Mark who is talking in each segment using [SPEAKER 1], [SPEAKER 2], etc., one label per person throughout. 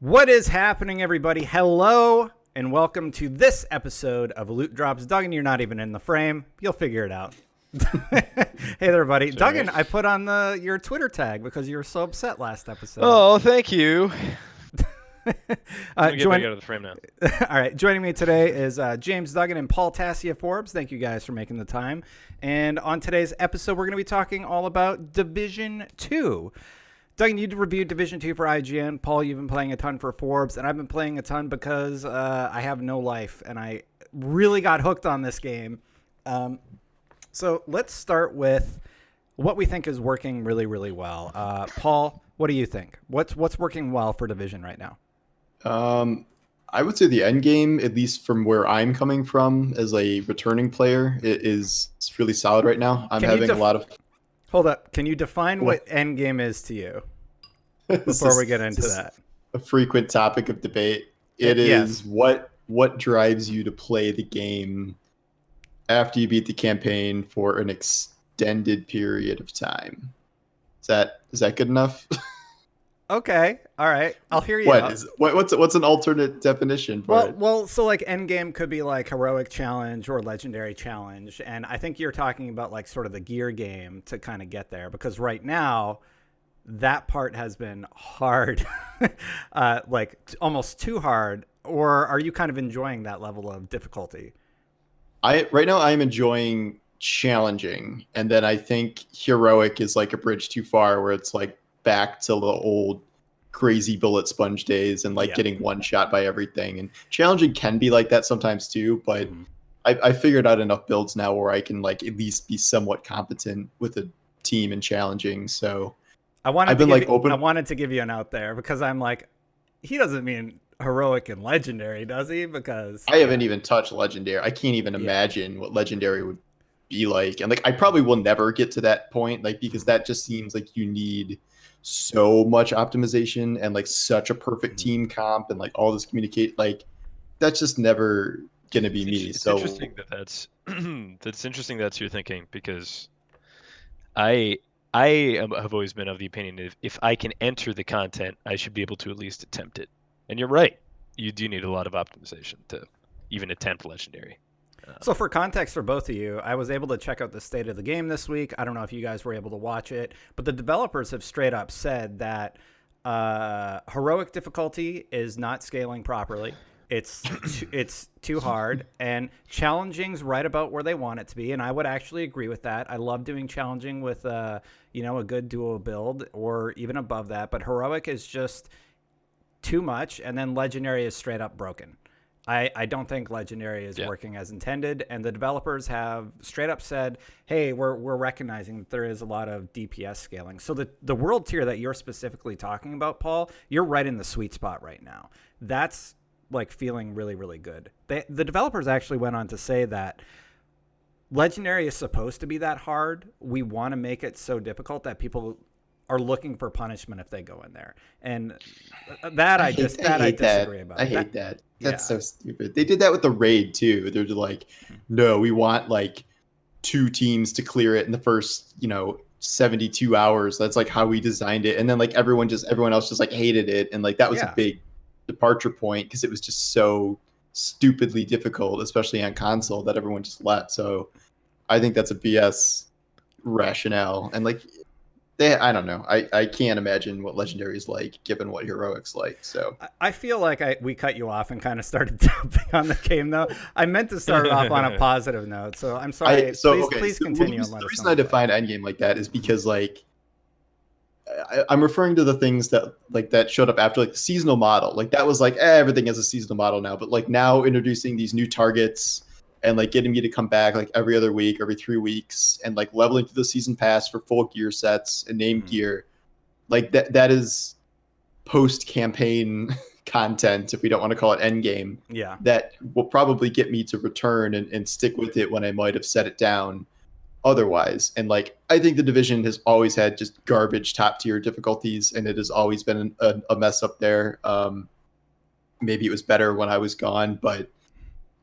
[SPEAKER 1] What is happening, everybody? Hello, and welcome to this episode of Loot Drops. Duggan, you're not even in the frame. You'll figure it out. Hey there, buddy. Duggan, I put on your Twitter tag because you were so upset last episode.
[SPEAKER 2] Oh, thank you. Let me get back out of the frame now.
[SPEAKER 1] All right, joining me today is James Duggan and Paul Tassia Forbes. Thank you guys for making the time. And on today's episode, we're going to be talking all about Division 2. Duggan, you reviewed Division 2 for IGN. Paul, you've been playing a ton for Forbes, and I've been playing a ton because I have no life, and I really got hooked on this game. So let's start with what we think is working really, really well. Paul, what do you think? What's working well for Division right now?
[SPEAKER 3] I would say the end game, at least from where I'm coming from as a returning player, it is really solid right now. I'm having a lot of...
[SPEAKER 1] Hold up. Can you define what end game is to you before we get into that?
[SPEAKER 3] A frequent topic of debate. It is what drives you to play the game after you beat the campaign for an extended period of time. Is that good enough?
[SPEAKER 1] Okay, all right. I'll hear you out.
[SPEAKER 3] What's an alternate definition for it?
[SPEAKER 1] Well, so like endgame could be like heroic challenge or legendary challenge, and I think you're talking about like sort of the gear game to kind of get there, because right now that part has been hard, like almost too hard. Or are you kind of enjoying that level of difficulty?
[SPEAKER 3] Right now I'm enjoying challenging, and then I think heroic is like a bridge too far, where it's like back to the old crazy bullet sponge days and getting one shot by everything. And challenging can be like that sometimes too, but I figured out enough builds now where I can like at least be somewhat competent with a team and challenging. So
[SPEAKER 1] I wanted to give you an out there, because I'm like, he doesn't mean heroic and legendary, does he? Because
[SPEAKER 3] I haven't even touched legendary. I can't even imagine what legendary would be like. And like, I probably will never get to that point, like, because that just seems like you need so much optimization and like such a perfect team comp and like all this communicate, like that's just never gonna be me.
[SPEAKER 2] It's
[SPEAKER 3] so
[SPEAKER 2] interesting that's interesting that's your thinking, because I have always been of the opinion if I can enter the content, I should be able to at least attempt it. And you're right, you do need a lot of optimization to even attempt legendary.
[SPEAKER 1] So for context for both of you, I was able to check out the state of the game this week. I don't know if you guys were able to watch it, but the developers have straight up said that heroic difficulty is not scaling properly. It's too hard, and challenging's right about where they want it to be. And I would actually agree with that. I love doing challenging with a good duo build or even above that, but heroic is just too much, and then legendary is straight up broken. I don't think legendary is working as intended, and the developers have straight up said, hey, we're recognizing that there is a lot of DPS scaling. So the world tier that you're specifically talking about, Paul, you're right in the sweet spot right now. That's like feeling really, really good. The developers actually went on to say that legendary is supposed to be that hard. We want to make it so difficult that people are looking for punishment if they go in there. And that I disagree about.
[SPEAKER 3] I hate that. That's so stupid. They did that with the raid too. They're like, no, we want like 2 teams to clear it in the first, 72 hours. That's like how we designed it. And then like everyone else just like hated it. And like that was a big departure point, because it was just so stupidly difficult, especially on console, that everyone just let. So I think that's a BS rationale. And like, I don't know. I can't imagine what legendary is like, given what heroic's like. So
[SPEAKER 1] I feel like we cut you off and kind of started dumping on the game, though. I meant to start off on a positive note, so I'm sorry. Please continue.
[SPEAKER 3] The reason I define endgame like that is because like I'm referring to the things that showed up after like the seasonal model. Like that was like everything is a seasonal model now, but like now introducing these new targets and like getting me to come back like every other week, every 3 weeks, and like leveling through the season pass for full gear sets and named gear. Like that is post campaign content, if we don't want to call it end game.
[SPEAKER 1] Yeah.
[SPEAKER 3] That will probably get me to return and stick with it when I might have set it down otherwise. And like, I think the division has always had just garbage top tier difficulties, and it has always been a mess up there. Maybe it was better when I was gone, but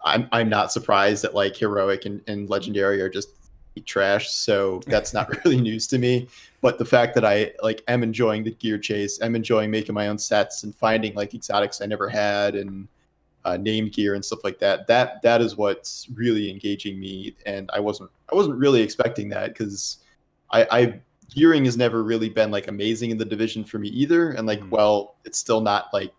[SPEAKER 3] I'm not surprised that like heroic and legendary are just trash, so that's not really news to me. But the fact that I like am enjoying the gear chase, I'm enjoying making my own sets and finding like exotics I never had and named gear and stuff like that. That is what's really engaging me, and I wasn't really expecting that because I gearing has never really been like amazing in the division for me either. And like, well, it's still not like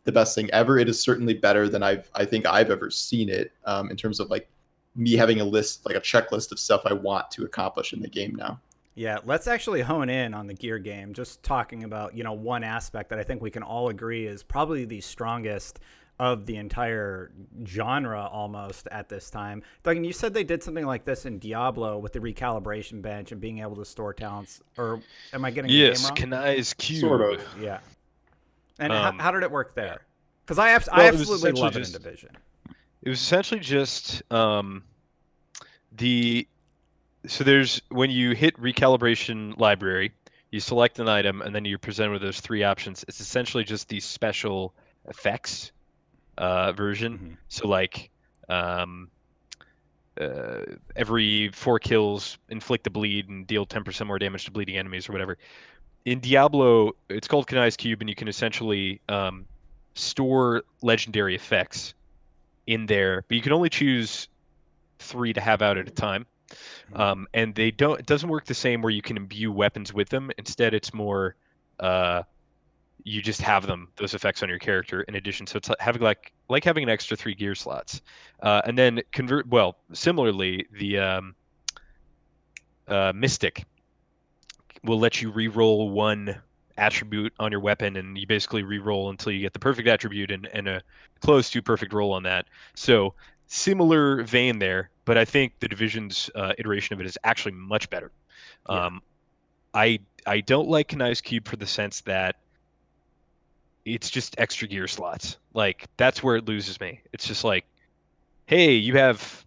[SPEAKER 3] the best thing ever. It is certainly better than I think I've ever seen it in terms of like me having a list, like a checklist of stuff I want to accomplish in the game now.
[SPEAKER 1] Yeah, let's actually hone in on the gear game. Just talking about, one aspect that I think we can all agree is probably the strongest of the entire genre almost at this time. Duggan, you said they did something like this in Diablo with the recalibration bench and being able to store talents, or am I getting the game wrong?
[SPEAKER 2] Kanai's Cube.
[SPEAKER 3] Sort of.
[SPEAKER 1] Yeah. And how did it work there? Because I
[SPEAKER 2] Well, it was
[SPEAKER 1] absolutely love it in
[SPEAKER 2] essentially
[SPEAKER 1] Division.
[SPEAKER 2] It was essentially just so there's when you hit recalibration library, you select an item, and then you're presented with those three options. It's essentially just the special effects version. So like every 4 kills inflict a bleed and deal 10% more damage to bleeding enemies or whatever. In Diablo, it's called Kanai's Cube, and you can essentially store legendary effects in there, but you can only choose 3 to have out at a time. And it doesn't work the same where you can imbue weapons with them. Instead, it's more you just have those effects on your character in addition. So it's having like having an extra 3 gear slots. And then similarly, the Mystic will let you re-roll 1 attribute on your weapon, and you basically re-roll until you get the perfect attribute and a close to perfect roll on that. So similar vein there, but I think the Division's iteration of it is actually much better.
[SPEAKER 1] Yeah.
[SPEAKER 2] I don't like Kanai's Cube for the sense that it's just extra gear slots. Like, that's where it loses me. It's just like, hey, you have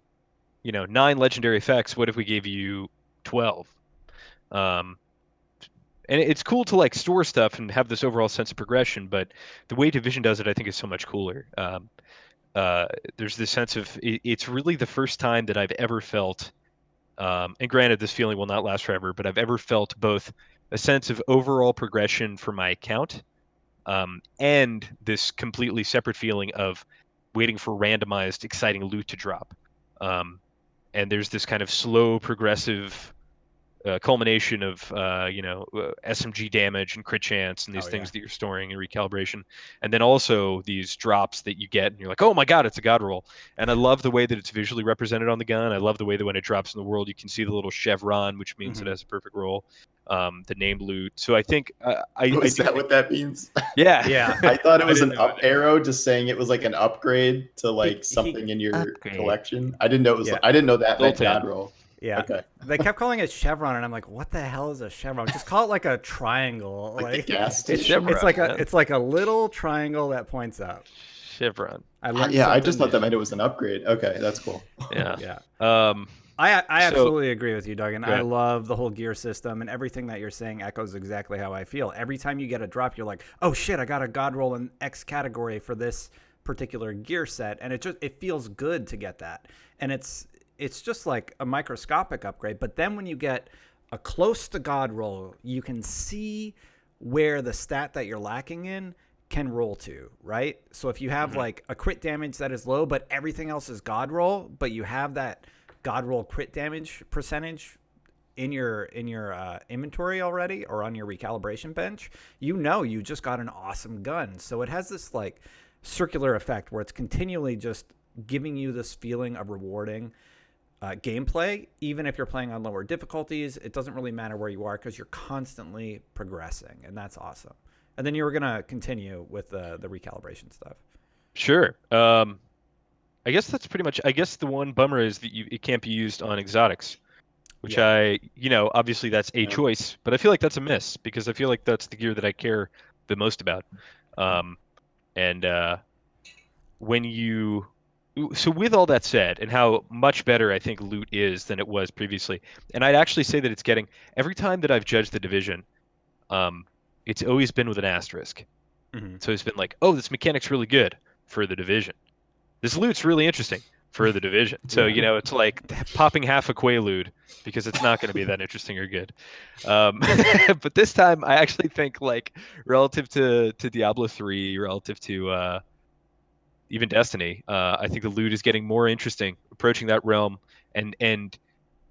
[SPEAKER 2] 9 legendary effects. What if we gave you 12? And it's cool to like store stuff and have this overall sense of progression, but the way Division does it, I think, is so much cooler. There's this sense of it's really the first time that I've ever felt, and granted, this feeling will not last forever, but I've ever felt both a sense of overall progression for my account, and this completely separate feeling of waiting for randomized, exciting loot to drop. And there's this kind of slow, progressive culmination of SMG damage and crit chance and these things that you're storing in recalibration, and then also these drops that you get and you're like, oh my god, it's a god roll. And I love the way that it's visually represented on the gun. I love the way that when it drops in the world you can see the little chevron, which means it has a perfect roll, the named loot. So I think
[SPEAKER 3] Is that what that means?
[SPEAKER 1] Yeah.
[SPEAKER 3] I thought it was an up arrow just saying it was like an upgrade to like something in your collection. I didn't know it was I didn't know that meant god roll.
[SPEAKER 1] Yeah.
[SPEAKER 3] Okay.
[SPEAKER 1] They kept calling it chevron, and I'm like, what the hell is a chevron? Just call it like a triangle.
[SPEAKER 3] Like the gas station.
[SPEAKER 1] It's like a little triangle that points up.
[SPEAKER 2] Chevron.
[SPEAKER 3] I just thought that meant it was an upgrade. Okay, that's cool.
[SPEAKER 2] Yeah.
[SPEAKER 1] Yeah. I absolutely agree with you, Duggan. I love the whole gear system, and everything that you're saying echoes exactly how I feel. Every time you get a drop, you're like, oh shit, I got a god roll in X category for this particular gear set, and it feels good to get that. And it's just like a microscopic upgrade. But then when you get a close to god roll, you can see where the stat that you're lacking in can roll to, right? So if you have like a crit damage that is low, but everything else is god roll, but you have that god roll crit damage percentage in your inventory already or on your recalibration bench, you just got an awesome gun. So it has this like circular effect where it's continually just giving you this feeling of rewarding gameplay, even if you're playing on lower difficulties. It doesn't really matter where you are because you're constantly progressing, and that's awesome. And then you were gonna continue with the recalibration stuff.
[SPEAKER 2] Sure. I guess that's pretty much. I guess the one bummer is that it can't be used on exotics, which obviously that's a choice, but I feel like that's a miss because I feel like that's the gear that I care the most about. So with all that said, and how much better I think loot is than it was previously, and I'd actually say that it's getting, every time that I've judged the Division, it's always been with an asterisk. So it's been like, oh, this mechanic's really good for the Division. This loot's really interesting. for the division. So, it's like popping half a Quaalude because it's not going to be that interesting or good. But this time, I actually think, like, relative to Diablo 3, relative to even Destiny, I think the loot is getting more interesting, approaching that realm. And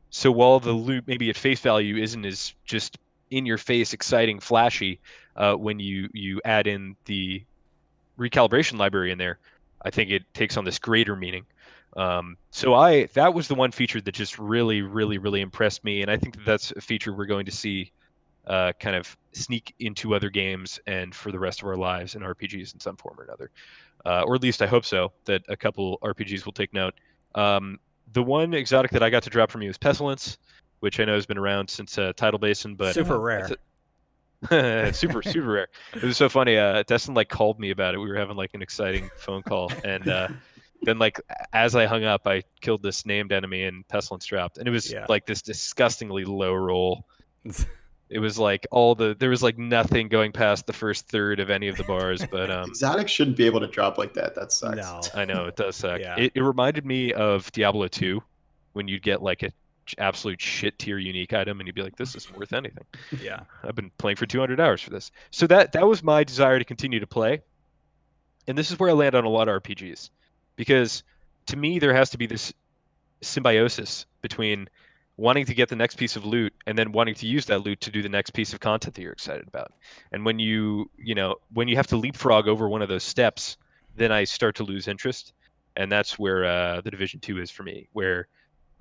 [SPEAKER 2] so while the loot maybe at face value isn't as just in your face, exciting, flashy, when you add in the recalibration library in there, I think it takes on this greater meaning. So that was the one feature that just really, really, really impressed me, and I think that's a feature we're going to see kind of sneak into other games and for the rest of our lives in RPGs in some form or another. Or at least I hope so, that a couple RPGs will take note. The one exotic that I got to drop from you is Pestilence, which I know has been around since Tidal Basin, but
[SPEAKER 1] Super rare.
[SPEAKER 2] super super rare. It was so funny. Destin like called me about it. We were having like an exciting phone call, and then like as I hung up, I killed this named enemy and Pestilence dropped, and it was like this disgustingly low roll. It was like there was like nothing going past the first third of any of the bars, but
[SPEAKER 3] Exotics shouldn't be able to drop like that. That sucks.
[SPEAKER 1] No.
[SPEAKER 2] I know it does suck.
[SPEAKER 1] Yeah.
[SPEAKER 2] It reminded me of Diablo 2 when you'd get like a absolute shit tier unique item and you'd be like, this isn't worth anything.
[SPEAKER 1] Yeah.
[SPEAKER 2] I've been playing for 200 hours for this. So that was my desire to continue to play. And this is where I land on a lot of RPGs, because to me there has to be this symbiosis between wanting to get the next piece of loot and then wanting to use that loot to do the next piece of content that you're excited about. And when when you have to leapfrog over one of those steps, then I start to lose interest. And that's where the Division 2 is for me, where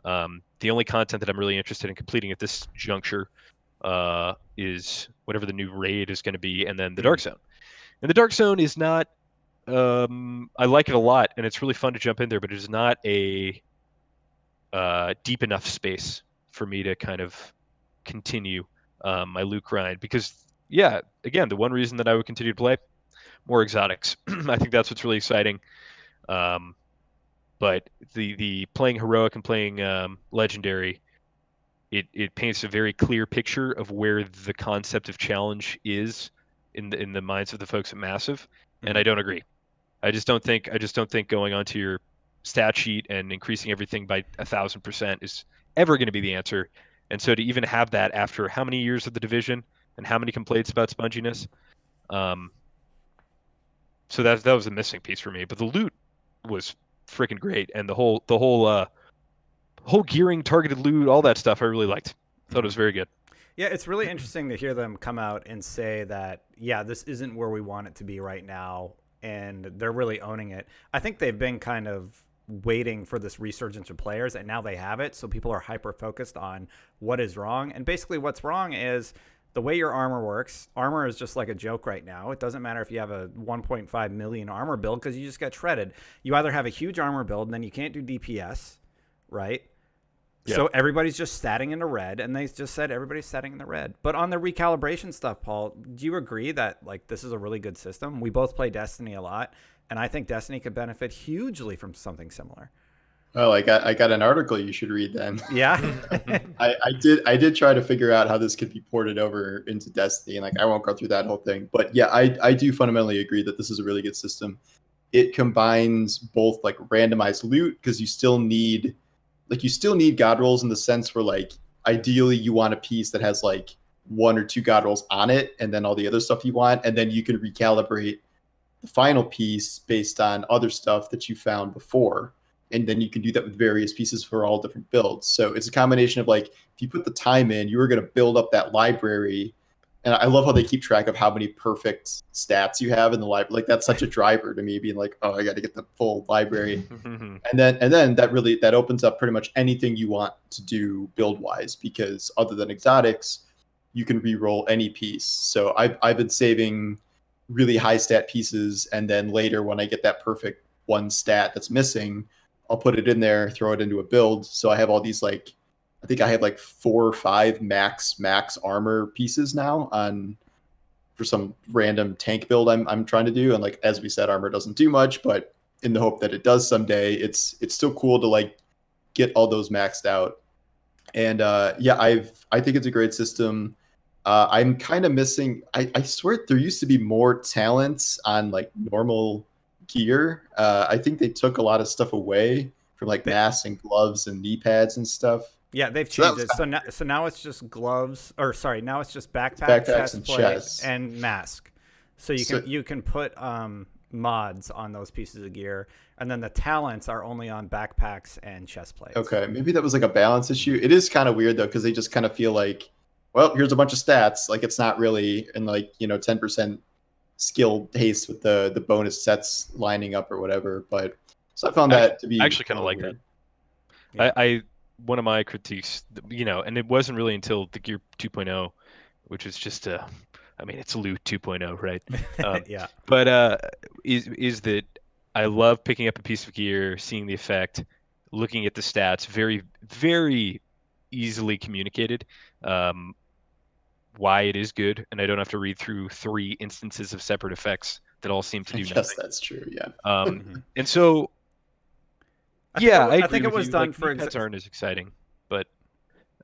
[SPEAKER 2] the only content that I'm really interested in completing at this juncture is whatever the new raid is going to be, and then the Dark Zone. And the Dark Zone is not I like it a lot, and it's really fun to jump in there, but it is not a deep enough space for me to kind of continue my loot grind. Because, again, the one reason that I would continue to play, more exotics. I think that's what's really exciting. But the playing heroic and playing legendary, it paints a very clear picture of where the concept of challenge is in the minds of the folks at Massive, and I don't agree. I just don't think going onto your stat sheet and increasing everything by 1,000% is ever going to be the answer. And so to even have that after how many years of the division and how many complaints about sponginess, so that was a missing piece for me. But the loot was freaking great, and the whole gearing, targeted loot, all that stuff I really liked. Thought it was very good.
[SPEAKER 1] Yeah, it's really interesting to hear them come out and say that, this isn't where we want it to be right now, and they're really owning it. I think they've been kind of waiting for this resurgence of players, and now they have it, so people are hyper focused on what is wrong. And basically what's wrong is the way your armor works. Armor is just like a joke right now. It doesn't matter if you have a 1.5 million armor build, because you just get shredded. You either have a huge armor build and then you can't do DPS, right? Yeah. So everybody's just statting in the red, and they just said everybody's statting in the red. But on the recalibration stuff, Paul, do you agree that like this is a really good system? We both play Destiny a lot, and I think Destiny could benefit hugely from something similar.
[SPEAKER 3] Well, I got an article you should read then.
[SPEAKER 1] Yeah.
[SPEAKER 3] I did try to figure out how this could be ported over into Destiny, and like I won't go through that whole thing. But yeah, I do fundamentally agree that this is a really good system. It combines both like randomized loot, because you still need god rolls in the sense where like ideally you want a piece that has like 1 or 2 god rolls on it, and then all the other stuff you want, and then you can recalibrate the final piece based on other stuff that you found before. And then you can do that with various pieces for all different builds. So it's a combination of like, if you put the time in, you are going to build up that library. And I love how they keep track of how many perfect stats you have in the library. Like that's such a driver to me, being like, oh, I got to get the full library. and then that opens up pretty much anything you want to do build wise, because other than exotics, you can re-roll any piece. So I've been saving really high stat pieces, and then later when I get that perfect one stat that's missing, I'll put it in there, throw it into a build. So I have all these like, I think I have like 4 or 5 max armor pieces now for some random tank build I'm trying to do. And like, as we said, armor doesn't do much, but in the hope that it does someday, it's still cool to like get all those maxed out. And I think it's a great system. I'm kind of missing, I swear there used to be more talents on like normal gear. I think they took a lot of stuff away from like
[SPEAKER 1] They,
[SPEAKER 3] masks and gloves and knee pads and stuff.
[SPEAKER 1] yeah, they've
[SPEAKER 3] So that
[SPEAKER 1] changed
[SPEAKER 3] was
[SPEAKER 1] it.
[SPEAKER 3] kind
[SPEAKER 1] So now it's just gloves, or sorry, now it's just
[SPEAKER 3] of
[SPEAKER 1] backpack,
[SPEAKER 3] backpacks
[SPEAKER 1] chest
[SPEAKER 3] and
[SPEAKER 1] plate,
[SPEAKER 3] chests.
[SPEAKER 1] and mask. So
[SPEAKER 3] So
[SPEAKER 1] you can put mods on those pieces of gear, and then the talents are only on backpacks and chest plates.
[SPEAKER 3] okay, maybe that was like a balance issue. It is kind of weird though, because they just kind of feel like, well, here's a bunch of stats. Like it's not really in like 10% skill haste with the bonus sets lining up or whatever. But so I found that to
[SPEAKER 2] I
[SPEAKER 3] be
[SPEAKER 2] actually kind
[SPEAKER 3] a
[SPEAKER 2] of
[SPEAKER 3] little
[SPEAKER 2] like that.
[SPEAKER 3] weird.
[SPEAKER 1] Yeah.
[SPEAKER 2] I one of my critiques, and it wasn't really until the Gear 2.0, which is just I mean, it's Loot 2.0, right?
[SPEAKER 1] Yeah.
[SPEAKER 2] But is that I love picking up a piece of gear, seeing the effect, looking at the stats, very, very easily communicated why it is good, and I don't have to read through 3 instances of separate effects that all seem to
[SPEAKER 3] I
[SPEAKER 2] do
[SPEAKER 3] guess
[SPEAKER 2] nothing.
[SPEAKER 3] that's true. Yeah.
[SPEAKER 1] Mhm.
[SPEAKER 2] And so,
[SPEAKER 1] I think
[SPEAKER 2] yeah, I
[SPEAKER 1] I
[SPEAKER 2] agree
[SPEAKER 1] think it
[SPEAKER 2] with
[SPEAKER 1] was
[SPEAKER 2] you.
[SPEAKER 1] done
[SPEAKER 2] Like
[SPEAKER 1] for
[SPEAKER 2] knee pads aren't as exciting, but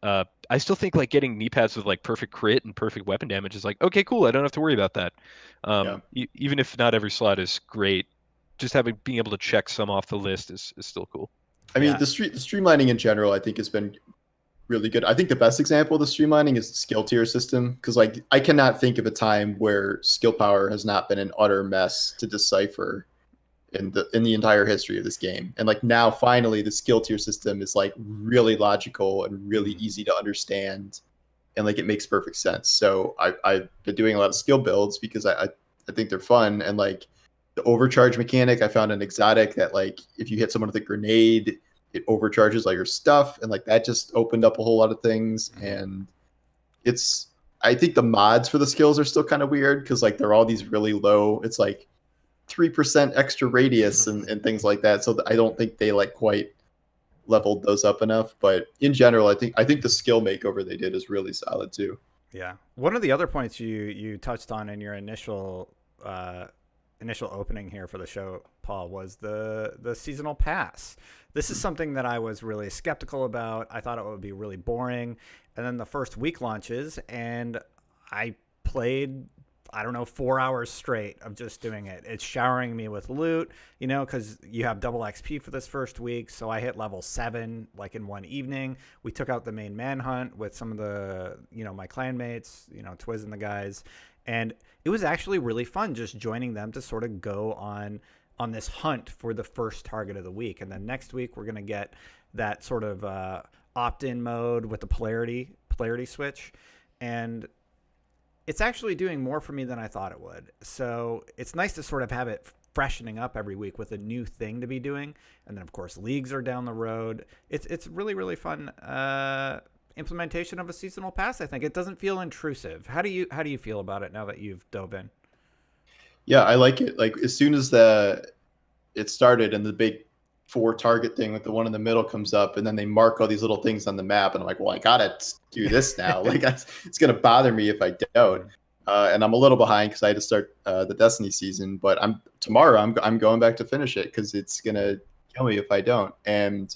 [SPEAKER 2] I still think like getting knee pads with like perfect crit and perfect weapon damage is like okay, cool. I don't have to worry about that.
[SPEAKER 3] Yeah.
[SPEAKER 2] Even if not every slot is great, just being able to check some off the list is still cool.
[SPEAKER 3] I mean,
[SPEAKER 1] Yeah.
[SPEAKER 3] the streamlining in general, I think, has been really good. I think the best example of the streamlining is the skill tier system, because like I cannot think of a time where skill power has not been an utter mess to decipher in the entire history of this game. And like now, finally, the skill tier system is like really logical and really easy to understand, and like it makes perfect sense. So I've been doing a lot of skill builds because I think they're fun, and like the overcharge mechanic. I found an exotic that like if you hit someone with a grenade, it overcharges all your stuff, and like that just opened up a whole lot of things. And it's I think the mods for the skills are still kind of weird because like they're all these really low. It's like 3% extra radius and things like that. So I don't think they like quite leveled those up enough. But in general, I think the skill makeover they did is really solid too.
[SPEAKER 1] Yeah. One of the other points you touched on in your initial opening here for the show, Paul, was the seasonal pass. This is something that I was really skeptical about. I thought it would be really boring. And then the first week launches, and I played, I don't know, 4 hours straight of just doing it. It's showering me with loot, because you have double XP for this first week. So I hit level 7 like in one evening. We took out the main manhunt with some of the, my clanmates, Twiz and the guys. And it was actually really fun just joining them to sort of go on this hunt for the first target of the week. And then next week we're going to get that sort of opt-in mode with the polarity switch. And it's actually doing more for me than I thought it would. So it's nice to sort of have it freshening up every week with a new thing to be doing. And then of course leagues are down the road. It's really, really fun implementation of a seasonal pass. I think it doesn't feel intrusive. How do you feel about it now that you've dove in?
[SPEAKER 3] Yeah, I like it. Like as soon as it started and the big 4 target thing with the one in the middle comes up, and then they mark all these little things on the map, and I'm like, well, I gotta do this now. Like it's gonna bother me if I don't. And I'm a little behind because I had to start the Destiny season, but tomorrow I'm going back to finish it because it's gonna kill me if I don't. And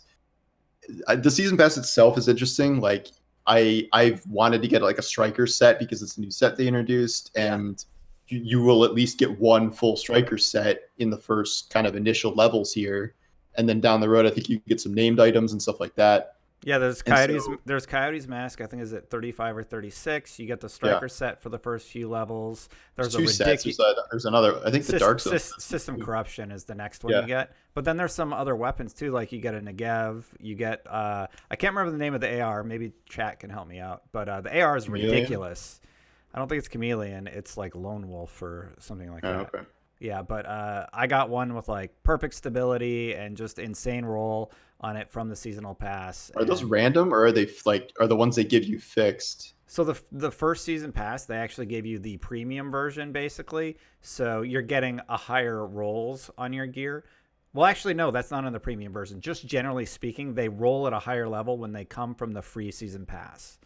[SPEAKER 3] the season pass itself is interesting. Like I've wanted to get like a striker set because it's a new set they introduced, and you will at least get one full striker set in the first kind of initial levels here, and then down the road I think you get some named items and stuff like that.
[SPEAKER 1] Yeah, there's
[SPEAKER 3] And
[SPEAKER 1] Coyote's
[SPEAKER 3] so,
[SPEAKER 1] there's Coyote's Mask. I think is at 35 or 36. You get the
[SPEAKER 3] yeah,
[SPEAKER 1] striker set for the first few levels.
[SPEAKER 3] there's
[SPEAKER 1] There's a
[SPEAKER 3] 2 sets.
[SPEAKER 1] ridiculous
[SPEAKER 3] There's another. I think the Dark Zone.
[SPEAKER 1] system corruption is the next one
[SPEAKER 3] Yeah.
[SPEAKER 1] you get. But then there's some other weapons too, like you get a Negev. You get I can't remember the name of the AR. Maybe chat can help me out. But the AR is
[SPEAKER 3] Chameleon?
[SPEAKER 1] ridiculous. I don't think it's Chameleon. It's like Lone Wolf or something like
[SPEAKER 3] Oh,
[SPEAKER 1] that.
[SPEAKER 3] okay.
[SPEAKER 1] Yeah, but I got one with like perfect stability and just insane roll on it from the seasonal pass.
[SPEAKER 3] Are those
[SPEAKER 1] And
[SPEAKER 3] random, or are they like are the ones they give you fixed?
[SPEAKER 1] so the first season pass, they actually gave you the premium version basically. So you're getting a higher rolls on your gear. Well, actually, no, that's not on the premium version. Just generally speaking, they roll at a higher level when they come from the free season pass.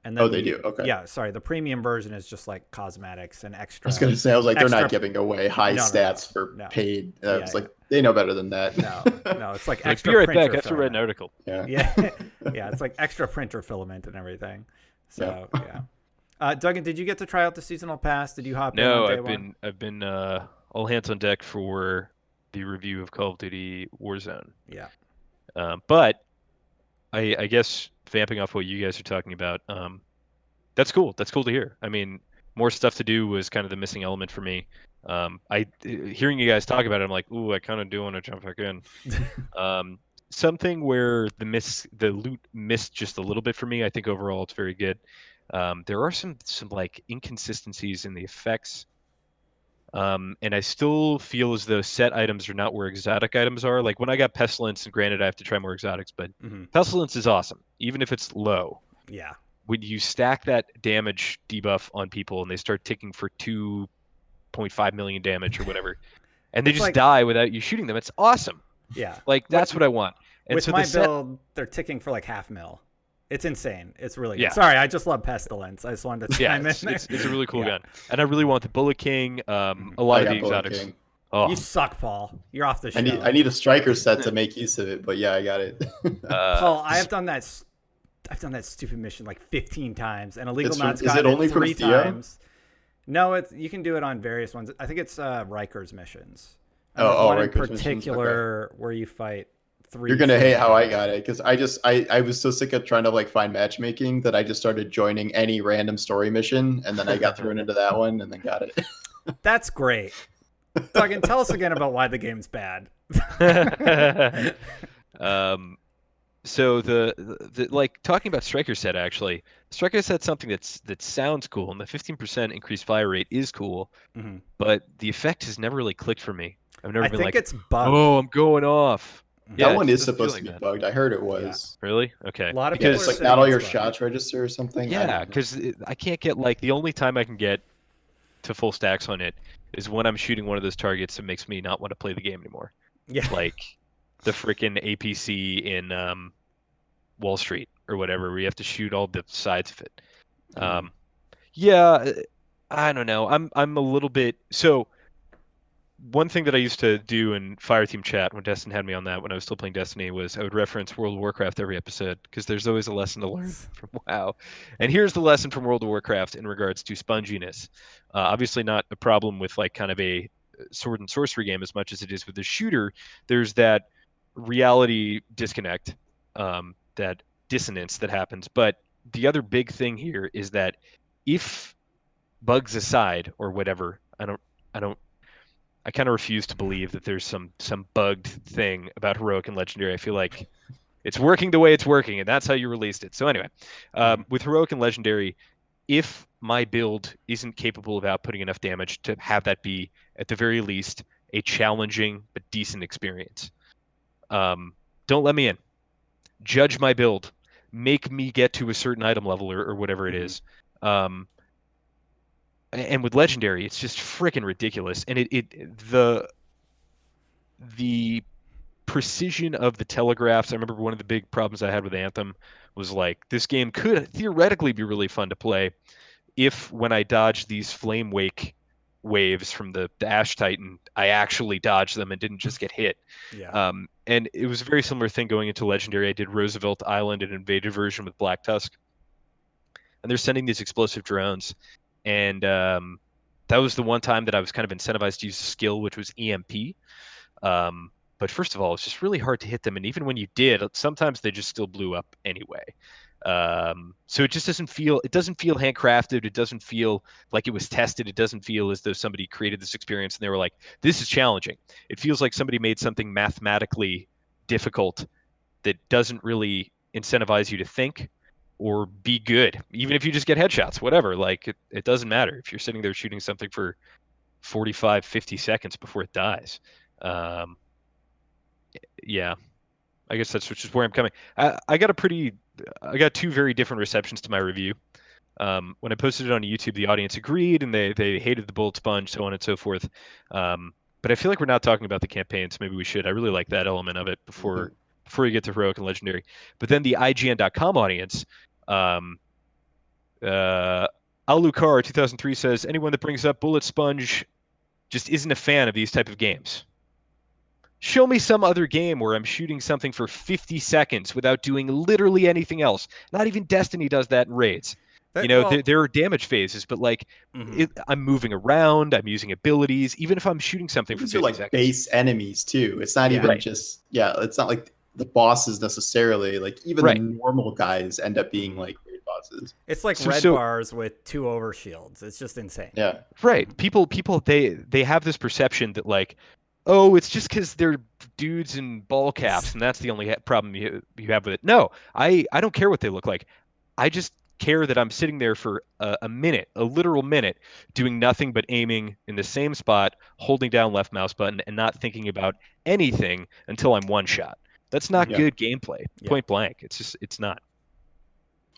[SPEAKER 1] And then
[SPEAKER 3] Oh, they do. Okay.
[SPEAKER 1] Yeah, sorry. The premium version is just like cosmetics and
[SPEAKER 3] I
[SPEAKER 1] extra.
[SPEAKER 3] was gonna say, I was like, they're
[SPEAKER 1] extra
[SPEAKER 3] not giving away high
[SPEAKER 1] No, no,
[SPEAKER 3] stats
[SPEAKER 1] no,
[SPEAKER 3] for
[SPEAKER 1] no.
[SPEAKER 3] paid. I
[SPEAKER 1] Yeah,
[SPEAKER 3] was like, they know better than that.
[SPEAKER 1] no, it's like
[SPEAKER 2] Like,
[SPEAKER 1] extra
[SPEAKER 2] be right
[SPEAKER 1] printer
[SPEAKER 2] back. I have to read an
[SPEAKER 1] filament.
[SPEAKER 2] article.
[SPEAKER 3] Yeah.
[SPEAKER 1] Yeah, yeah, it's like extra printer filament and everything. So yeah. Duggan, did you get to try out the seasonal pass? Did you hop in
[SPEAKER 2] No,
[SPEAKER 1] on day one?
[SPEAKER 2] I've been all hands on deck for the review of Call of Duty Warzone.
[SPEAKER 1] Yeah.
[SPEAKER 2] But I guess vamping off what you guys are talking about, that's cool. That's cool to hear. I mean, more stuff to do was kind of the missing element for me. Hearing you guys talk about it, I'm like, ooh, I kind of do want to jump back in. Something where the loot missed just a little bit for me. I think overall it's very good. There are some like inconsistencies in the effects. And I still feel as though set items are not where exotic items are. Like when I got Pestilence, and granted I have to try more exotics, but Pestilence is awesome, even if it's low.
[SPEAKER 1] Yeah.
[SPEAKER 2] When you stack that damage debuff on people and they start ticking for 2.5 million damage or whatever, and they
[SPEAKER 1] It's
[SPEAKER 2] just
[SPEAKER 1] like-
[SPEAKER 2] die without you shooting them, it's awesome.
[SPEAKER 1] Yeah.
[SPEAKER 2] Like that's what I want. And
[SPEAKER 1] With
[SPEAKER 2] so
[SPEAKER 1] my
[SPEAKER 2] the set,
[SPEAKER 1] build, they're ticking for like 500,000. It's insane. It's really good.
[SPEAKER 2] Yeah.
[SPEAKER 1] Sorry, I just love Pestilence. I just wanted to
[SPEAKER 2] yeah,
[SPEAKER 1] chime in there.
[SPEAKER 2] it's a really cool
[SPEAKER 1] Yeah.
[SPEAKER 2] gun, and I really want the Bullet King. A
[SPEAKER 3] I
[SPEAKER 2] lot of
[SPEAKER 3] got
[SPEAKER 2] the
[SPEAKER 3] Bullet
[SPEAKER 2] exotics.
[SPEAKER 3] King.
[SPEAKER 2] Oh,
[SPEAKER 1] You suck, Paul. You're off the show.
[SPEAKER 3] I need a striker set to make use of it, but yeah, I got it.
[SPEAKER 1] Paul, I've done that stupid mission like 15 times, and Illegal
[SPEAKER 3] It's from-
[SPEAKER 1] Nuts
[SPEAKER 3] is
[SPEAKER 1] got
[SPEAKER 3] it only from
[SPEAKER 1] 3
[SPEAKER 3] Theo?
[SPEAKER 1] times. No, you can do it on various ones. I think it's Riker's missions.
[SPEAKER 3] Oh,
[SPEAKER 1] There's one in
[SPEAKER 3] Riker's missions,
[SPEAKER 1] particular where you fight 3.
[SPEAKER 3] You're gonna hate how I got it because I was so sick of trying to like find matchmaking that I just started joining any random story mission, and then I got thrown into that one and then got it.
[SPEAKER 1] That's great. Duggan, tell us again about why the game's bad.
[SPEAKER 2] So the like talking about striker set actually, striker set's something that sounds cool, and the 15% increased fire rate is cool, but the effect has never really clicked for me. I've never
[SPEAKER 1] I
[SPEAKER 2] been
[SPEAKER 1] think
[SPEAKER 2] like,
[SPEAKER 1] it's bugged.
[SPEAKER 2] oh, I'm going off. Yeah,
[SPEAKER 3] That one
[SPEAKER 2] it
[SPEAKER 3] is
[SPEAKER 2] doesn't feel
[SPEAKER 3] supposed to be
[SPEAKER 2] like that.
[SPEAKER 3] bugged. I heard it was.
[SPEAKER 2] Really? Okay.
[SPEAKER 1] A lot of
[SPEAKER 3] Yeah,
[SPEAKER 1] people
[SPEAKER 3] it's
[SPEAKER 1] are
[SPEAKER 3] like
[SPEAKER 1] saying
[SPEAKER 3] not all
[SPEAKER 1] it's
[SPEAKER 3] your
[SPEAKER 1] bugged.
[SPEAKER 3] shots register or something. I don't
[SPEAKER 2] Yeah,
[SPEAKER 3] know.
[SPEAKER 2] because I can't get like the only time I can get to full stacks on it is when I'm shooting one of those targets that makes me not want to play the game anymore.
[SPEAKER 1] Yeah.
[SPEAKER 2] Like the freaking APC in Wall Street or whatever, where you have to shoot all the sides of it. Yeah, I don't know. I'm a little bit so. One thing that I used to do in Fireteam chat when Destin had me on that when I was still playing Destiny was I would reference World of Warcraft every episode because there's always a lesson to learn from WoW. And here's the lesson from World of Warcraft in regards to sponginess. Obviously not a problem with like kind of a sword and sorcery game as much as it is with the shooter. There's that reality disconnect, that dissonance that happens. But the other big thing here is that if bugs aside or whatever, I kind of refuse to believe that there's some bugged thing about heroic and legendary. I feel like it's working the way it's working, and that's how you released it. So anyway, with heroic and legendary, if my build isn't capable of outputting enough damage to have that be at the very least a challenging but decent experience, don't let me in. Judge my build. Make me get to a certain item level or whatever it is. And with legendary, it's just freaking ridiculous. And the precision of the telegraphs. I remember one of the big problems I had with Anthem was like this game could theoretically be really fun to play if when I dodged these flame wake waves from the Ash Titan, I actually dodged them and didn't just get hit.
[SPEAKER 1] Yeah.
[SPEAKER 2] And it was a very similar thing going into legendary. I did Roosevelt Island, an invaded version with Black Tusk, and they're sending these explosive drones. And that was the one time that I was kind of incentivized to use a skill, which was EMP. But first of all, it's just really hard to hit them. And even when you did, sometimes they just still blew up anyway. So it just doesn't feel handcrafted. It doesn't feel like it was tested. It doesn't feel as though somebody created this experience and they were like, this is challenging. It feels like somebody made something mathematically difficult that doesn't really incentivize you to think or be good, even if you just get headshots, whatever. Like it doesn't matter if you're sitting there shooting something for 45, 50 seconds before it dies. Yeah, I guess that's just where I'm coming. I got two very different receptions to my review. When I posted it on YouTube, the audience agreed and they hated the bullet sponge, so on and so forth. But I feel like we're not talking about the campaign, so maybe we should. I really like that element of it before you get to heroic and legendary. But then the IGN.com audience, Alucard 2003 says anyone that brings up bullet sponge just isn't a fan of these type of games. Show me some other game where I'm shooting something for 50 seconds without doing literally anything else. Not even Destiny does that in raids. There are damage phases, but like I'm moving around, I'm using abilities, even if I'm shooting something for
[SPEAKER 3] These
[SPEAKER 2] 50
[SPEAKER 3] are like
[SPEAKER 2] seconds.
[SPEAKER 3] base enemies too. It's not even
[SPEAKER 2] Right.
[SPEAKER 3] just it's not like the bosses necessarily. Like even the
[SPEAKER 2] Right.
[SPEAKER 3] normal guys end up being
[SPEAKER 1] Mhm.
[SPEAKER 3] like raid bosses.
[SPEAKER 1] It's like
[SPEAKER 2] So
[SPEAKER 1] red
[SPEAKER 2] so
[SPEAKER 1] bars with 2 overshields. It's just insane.
[SPEAKER 3] Yeah.
[SPEAKER 2] right. People they have this perception that like, oh, it's just because they're dudes in ball caps and that's the only problem you have with it. No, I don't care what they look like. I just care that I'm sitting there for a minute, a literal minute, doing nothing but aiming in the same spot, holding down left mouse button, and not thinking about anything until I'm one shot. That's not
[SPEAKER 1] Mhm.
[SPEAKER 3] Yeah.
[SPEAKER 2] good gameplay.
[SPEAKER 1] Yeah.
[SPEAKER 2] Point blank. It's not.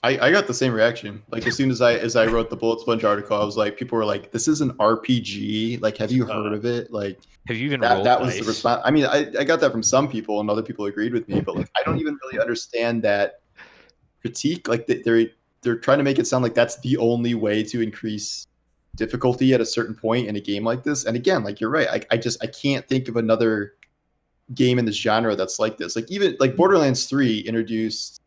[SPEAKER 3] I got the same reaction. Like as soon as I wrote the Bullet Sponge article, I was like, people were like, "This is an RPG. Like, have you heard of it?" Like
[SPEAKER 2] Have you even
[SPEAKER 3] that
[SPEAKER 2] rolled
[SPEAKER 3] that was the
[SPEAKER 2] dice?
[SPEAKER 3] response. I mean, I got that from some people, and other people agreed with me, but like I don't even really understand that critique. Like they're trying to make it sound like that's the only way to increase difficulty at a certain point in a game like this. And again, like you're right. I can't think of another game in this genre that's like this. Like even like Borderlands 3 introduced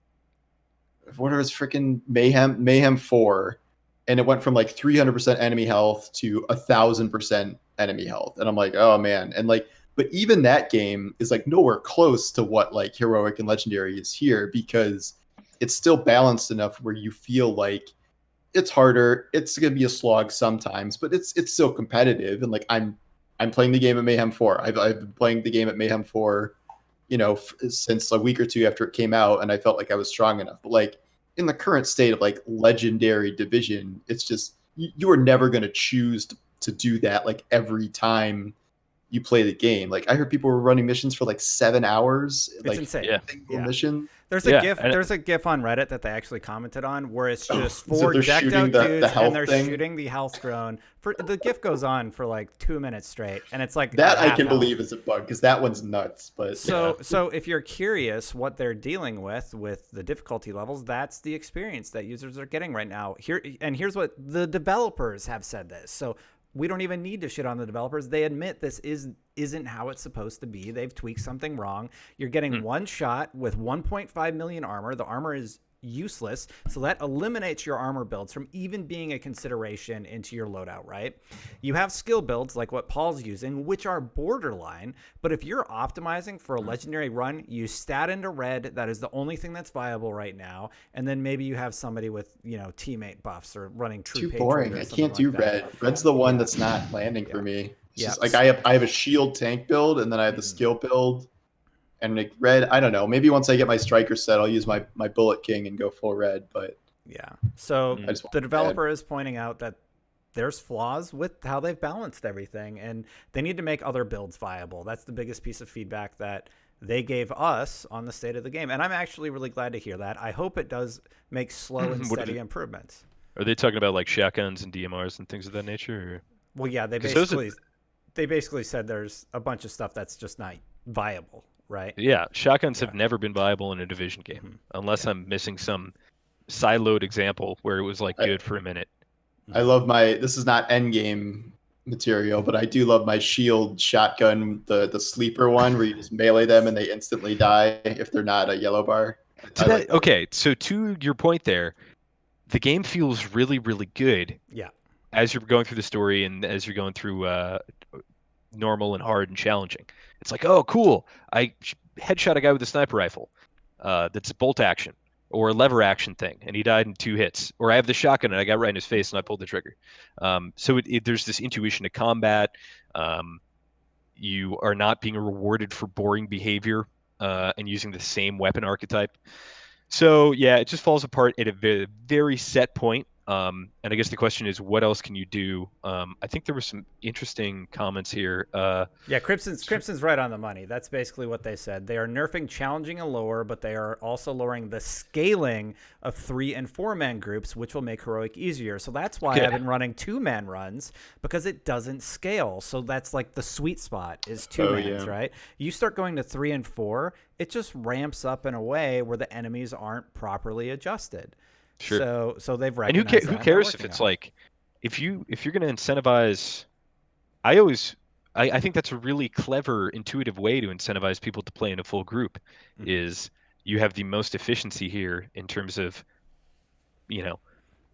[SPEAKER 3] what was freaking Mayhem 4, and it went from like 300% enemy health to 1,000% enemy health, and I'm like, oh man. And like but even that game is like nowhere close to what like heroic and legendary is here, because it's still balanced enough where you feel like it's harder, it's going to be a slog sometimes, but it's still competitive. And like I'm playing the game at Mayhem 4. I've been playing the game at Mayhem 4, since a week or two after it came out, and I felt like I was strong enough. But like in the current state of like legendary division, it's just you are never going to choose to do that like every time you play the game. Like I heard people were running missions for like 7 hours,
[SPEAKER 1] It's
[SPEAKER 3] like
[SPEAKER 1] insane.
[SPEAKER 2] Yeah.
[SPEAKER 3] single
[SPEAKER 1] Yeah.
[SPEAKER 3] mission.
[SPEAKER 1] There's a
[SPEAKER 2] Yeah.
[SPEAKER 1] gif.
[SPEAKER 2] And
[SPEAKER 1] There's a gif on Reddit that they actually commented on where it's
[SPEAKER 3] Oh,
[SPEAKER 1] just
[SPEAKER 3] so
[SPEAKER 1] 4
[SPEAKER 3] they're
[SPEAKER 1] decked
[SPEAKER 3] shooting
[SPEAKER 1] out
[SPEAKER 3] the
[SPEAKER 1] dudes
[SPEAKER 3] health
[SPEAKER 1] and they're
[SPEAKER 3] thing?
[SPEAKER 1] shooting the health drone. For the gif goes on for like 2 minutes straight, and it's like
[SPEAKER 3] That
[SPEAKER 1] at
[SPEAKER 3] I
[SPEAKER 1] half
[SPEAKER 3] can
[SPEAKER 1] health.
[SPEAKER 3] believe is a bug, because that one's nuts. But
[SPEAKER 1] So if you're curious what they're dealing with the difficulty levels, that's the experience that users are getting right now. Here's what the developers have said this. So we don't even need to shit on the developers. They admit this isn't how it's supposed to be. They've tweaked something wrong. You're getting one shot with 1.5 million armor. The armor is useless, so that eliminates your armor builds from even being a consideration into your loadout, right? You have skill builds like what Paul's using, which are borderline, but if you're optimizing for a legendary run, you stat into red. That is the only thing that's viable right now. And then maybe you have somebody with, teammate buffs or running true
[SPEAKER 3] too
[SPEAKER 1] Patriot
[SPEAKER 3] boring.
[SPEAKER 1] or
[SPEAKER 3] I
[SPEAKER 1] something
[SPEAKER 3] can't do
[SPEAKER 1] like that.
[SPEAKER 3] red. Red's the one
[SPEAKER 1] Yeah.
[SPEAKER 3] that's not landing for me. It's
[SPEAKER 1] Yeah.
[SPEAKER 3] just like I have a shield tank build, and then I have the skill build. And like red, I don't know. Maybe once I get my striker set, I'll use my bullet king and go full red. But
[SPEAKER 1] Yeah. So
[SPEAKER 3] I just want
[SPEAKER 1] the
[SPEAKER 3] red.
[SPEAKER 1] developer is pointing out that there's flaws with how they've balanced everything, and they need to make other builds viable. That's the biggest piece of feedback that they gave us on the state of the game, and I'm actually really glad to hear that. I hope it does make slow and
[SPEAKER 2] What is
[SPEAKER 1] steady
[SPEAKER 2] it?
[SPEAKER 1] improvements.
[SPEAKER 2] Are they talking about like shotguns and DMRs and things of that nature?
[SPEAKER 1] Well, yeah,
[SPEAKER 2] Because those are,
[SPEAKER 1] they basically said there's a bunch of stuff that's just not viable, right?
[SPEAKER 2] yeah, shotguns
[SPEAKER 1] Yeah.
[SPEAKER 2] have never been viable in a division game,
[SPEAKER 1] Mhm.
[SPEAKER 2] unless
[SPEAKER 1] Yeah.
[SPEAKER 2] I'm missing some siloed example where it was like
[SPEAKER 3] I,
[SPEAKER 2] good for a minute.
[SPEAKER 3] I love my. This is not end game material, but I do love my shield shotgun, the sleeper one where you just melee them and they instantly die if they're not a yellow bar.
[SPEAKER 2] To
[SPEAKER 3] I
[SPEAKER 2] that,
[SPEAKER 3] like that.
[SPEAKER 2] okay, so to your point there, the game feels really, really good
[SPEAKER 1] Yeah.
[SPEAKER 2] as you're going through the story and as you're going through normal and hard and challenging. It's like, oh, cool. I headshot a guy with a sniper rifle. That's a bolt action or a lever action thing, and he died in 2 hits. Or I have the shotgun and I got right in his face and I pulled the trigger. So there's this intuition to combat. Um, you are not being rewarded for boring behavior and using the same weapon archetype. So yeah, it just falls apart at a very set point. And I guess the question is, what else can you do? I think there were some interesting comments here.
[SPEAKER 1] Yeah, Crimson's right on the money. That's basically what they said. They are nerfing challenging and lower, but they are also lowering the scaling of 3 and 4 man groups, which will make heroic easier. So that's why
[SPEAKER 2] Okay.
[SPEAKER 1] I've been running 2-man runs, because it doesn't scale. So that's like the sweet spot is 2-mans,
[SPEAKER 3] yeah.
[SPEAKER 1] right? You start going to 3 and 4, it just ramps up in a way where the enemies aren't properly adjusted.
[SPEAKER 2] Sure.
[SPEAKER 1] So they've
[SPEAKER 2] And who
[SPEAKER 1] recognized that
[SPEAKER 2] who
[SPEAKER 1] and they're
[SPEAKER 2] cares if
[SPEAKER 1] working
[SPEAKER 2] it's
[SPEAKER 1] on it.
[SPEAKER 2] like, if you're going to incentivize, I always I think that's a really clever, intuitive way to incentivize people to play in a full group. Is you have the most efficiency here in terms of, you know,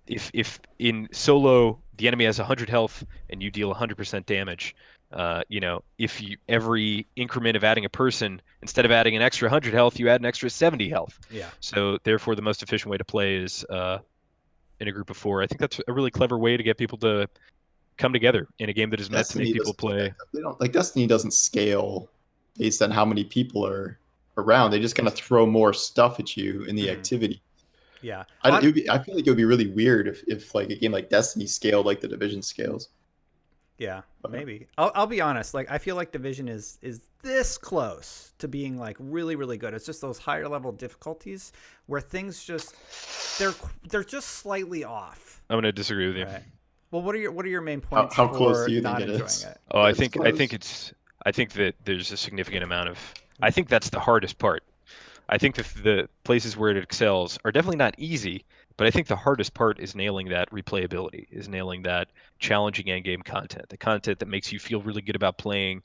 [SPEAKER 2] if in solo the enemy has 100 health and you deal 100% damage, If you every increment of adding a person, instead of adding an extra 100 health, you add an extra 70 health.
[SPEAKER 1] Yeah.
[SPEAKER 2] So therefore, the most efficient way to play is in a group of 4. I think that's a really clever way to get people to come together in a game that is meant to make
[SPEAKER 3] Destiny
[SPEAKER 2] people
[SPEAKER 3] doesn't do
[SPEAKER 2] play.
[SPEAKER 3] that. They don't like Destiny doesn't scale based on how many people are around. They just kind of throw more stuff at you in the activity.
[SPEAKER 1] Yeah.
[SPEAKER 3] I feel like it would be really weird if like a game like Destiny scaled like the Division scales.
[SPEAKER 1] Yeah, maybe. I'll be honest. Like, I feel like Division is this close to being like really really good. It's just those higher level difficulties where things just they're just slightly off.
[SPEAKER 2] I'm gonna disagree with you.
[SPEAKER 1] Right. Well, what are your main points
[SPEAKER 3] How close
[SPEAKER 1] for
[SPEAKER 3] do you think
[SPEAKER 1] not
[SPEAKER 3] it
[SPEAKER 1] enjoying
[SPEAKER 3] is?
[SPEAKER 1] it?
[SPEAKER 2] Oh,
[SPEAKER 3] That it's close?
[SPEAKER 2] I think that there's a significant amount of. I think that's the hardest part. I think the places where it excels are definitely not easy, but I think the hardest part is nailing that replayability, is nailing that challenging end game content, the content that makes you feel really good about playing,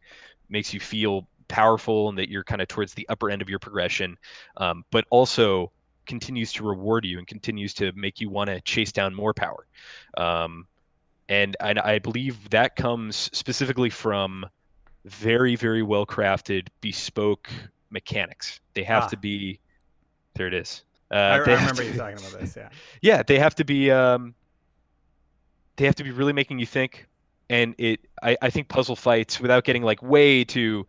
[SPEAKER 2] makes you feel powerful, and that you're kind of towards the upper end of your progression, but also continues to reward you and continues to make you want to chase down more power. And I believe that comes specifically from very, very well crafted, bespoke mechanics. They have to
[SPEAKER 1] Ah,
[SPEAKER 2] be. There it is.
[SPEAKER 1] I
[SPEAKER 2] They have
[SPEAKER 1] remember you
[SPEAKER 2] to.
[SPEAKER 1] talking about this. Yeah.
[SPEAKER 2] Yeah, they have to be. They have to be really making you think. And I think puzzle fights, without getting like way too,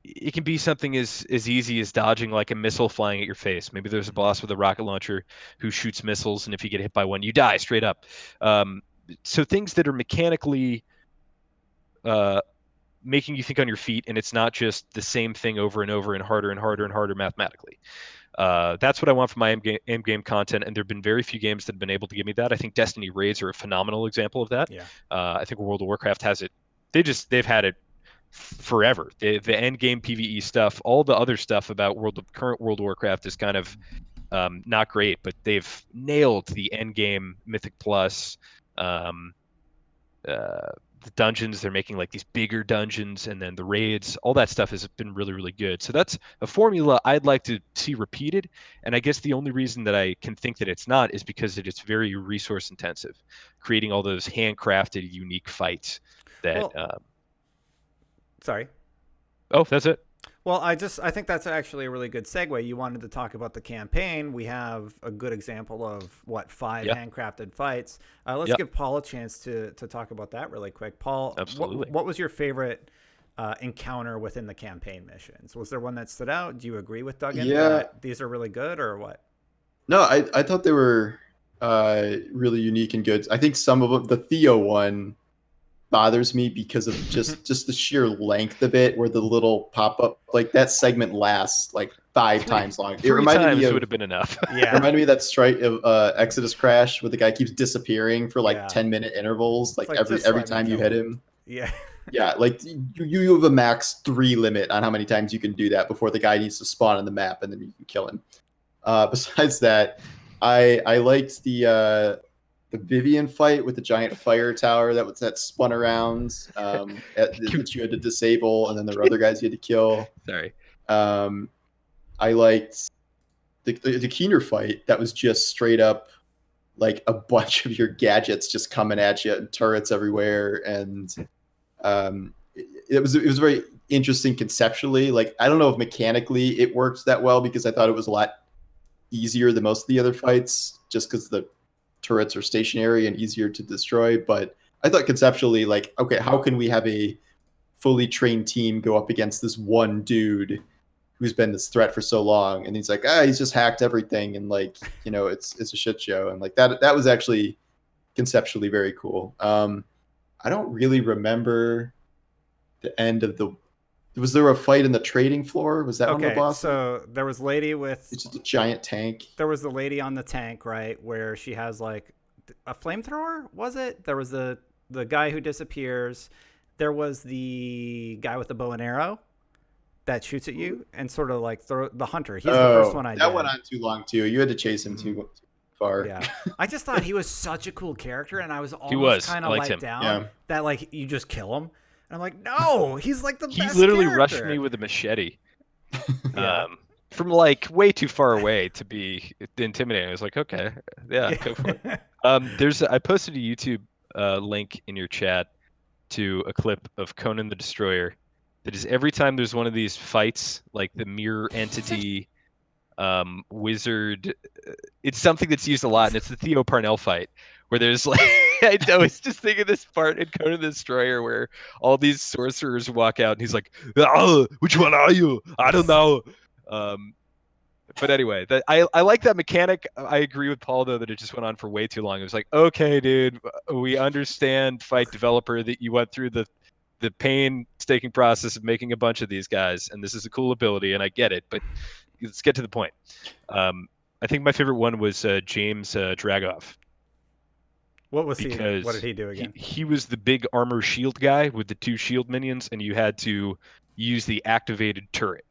[SPEAKER 2] it can be something as easy as dodging like a missile flying at your face. Maybe there's a boss with a rocket launcher who shoots missiles, and if you get hit by one, you die straight up. Um, so things that are mechanically uh, making you think on your feet, and it's not just the same thing over and over and harder and harder and harder mathematically. That's what I want from my end game content, and there have been very few games that have been able to give me that. I think Destiny raids are a phenomenal example of that.
[SPEAKER 1] Yeah.
[SPEAKER 2] I think World of Warcraft has it. They've had it forever. The end game PVE stuff, all the other stuff about current World of Warcraft is kind of not great, but they've nailed the end game Mythic Plus. Um, the dungeons, they're making like these bigger dungeons, and then the raids, all that stuff has been really really good. So that's a formula I'd like to see repeated, and I guess the only reason that I can think that it's not is because it's very resource intensive, creating all those handcrafted unique fights that
[SPEAKER 1] Well, sorry.
[SPEAKER 2] oh, that's it.
[SPEAKER 1] Well, I think that's actually a really good segue. You wanted to talk about the campaign. We have a good example of what 5
[SPEAKER 2] Yeah.
[SPEAKER 1] handcrafted fights. Let's
[SPEAKER 2] Yep.
[SPEAKER 1] give Paul a chance to talk about that really quick. Paul,
[SPEAKER 2] Absolutely.
[SPEAKER 1] what was your favorite encounter within the campaign missions? Was there one that stood out? Do you agree with Duggan
[SPEAKER 3] Yeah.
[SPEAKER 1] that these are really good, or what?
[SPEAKER 3] No, I thought they were really unique and good. I think some of them, the Theo one, bothers me because of just the sheer length of it, where the little pop up like that segment lasts like 5 times long. It
[SPEAKER 2] Three
[SPEAKER 3] reminded me
[SPEAKER 2] times
[SPEAKER 3] of
[SPEAKER 2] would have been enough.
[SPEAKER 3] it
[SPEAKER 1] Yeah.
[SPEAKER 3] reminded me of that strike of Exodus Crash where the guy keeps disappearing for like
[SPEAKER 1] Yeah.
[SPEAKER 3] 10-minute intervals, like
[SPEAKER 1] like,
[SPEAKER 3] every
[SPEAKER 1] just let me
[SPEAKER 3] time you
[SPEAKER 1] kill
[SPEAKER 3] hit
[SPEAKER 1] him.
[SPEAKER 3] him.
[SPEAKER 1] Yeah.
[SPEAKER 3] Yeah, like you have a max 3 limit on how many times you can do that before the guy needs to spawn on the map, and then you can kill him. Besides that, I liked the Vivian fight with the giant fire tower that spun around, which you had to disable, and then there were other guys you had to kill.
[SPEAKER 2] Sorry.
[SPEAKER 3] I liked the Keener fight that was just straight up like a bunch of your gadgets just coming at you, and turrets everywhere, and it was very interesting conceptually. Like, I don't know if mechanically it worked that well, because I thought it was a lot easier than most of the other fights, just because the turrets are stationary and easier to destroy. But I thought conceptually, like, okay, how can we have a fully trained team go up against this one dude who's been this threat for so long? And he's like, he's just hacked everything, and like, it's a shit show. And like that was actually conceptually very cool. I don't really remember the end of the. Was there a fight in the trading floor? Was that one of the
[SPEAKER 1] Okay,
[SPEAKER 3] bosses?
[SPEAKER 1] so there was lady with
[SPEAKER 3] It's just a giant tank.
[SPEAKER 1] there was the lady on the tank, right, where she has like a flamethrower. Was it? There was the guy who disappears. There was the guy with the bow and arrow that shoots at you and sort of like throw the hunter. He's the first one I did.
[SPEAKER 3] That went on too long too. You had to chase him too far.
[SPEAKER 1] Yeah, I just thought he was such a cool character, and I was
[SPEAKER 2] was.
[SPEAKER 1] almost kind
[SPEAKER 2] I
[SPEAKER 1] of
[SPEAKER 2] liked
[SPEAKER 1] let
[SPEAKER 2] him.
[SPEAKER 1] down
[SPEAKER 3] Yeah.
[SPEAKER 1] that like you just kill him. And I'm like, no, he's like the
[SPEAKER 2] He
[SPEAKER 1] best.
[SPEAKER 2] literally
[SPEAKER 1] character.
[SPEAKER 2] rushed me with a machete.
[SPEAKER 1] Yeah.
[SPEAKER 2] From like way too far away to be intimidating. I was like, okay, yeah, go for it. I posted a YouTube link in your chat to a clip of Conan the Destroyer. That is every time there's one of these fights, like the mirror entity, wizard. It's something that's used a lot, and it's the Theo Parnell fight, where there's like I was just thinking this part in Conan the Destroyer where all these sorcerers walk out, and he's like, "Oh, which one are you? I don't know." But anyway, I like that mechanic. I agree with Paul though that it just went on for way too long. It was like, okay, dude, we understand, fight developer, that you went through the painstaking process of making a bunch of these guys, and this is a cool ability, and I get it, but let's get to the point. I think my favorite one was James Dragoff.
[SPEAKER 1] What was he?
[SPEAKER 2] Because
[SPEAKER 1] What did he do again?
[SPEAKER 2] he was the big armor shield guy with the 2 shield minions, and you had to use the activated turret.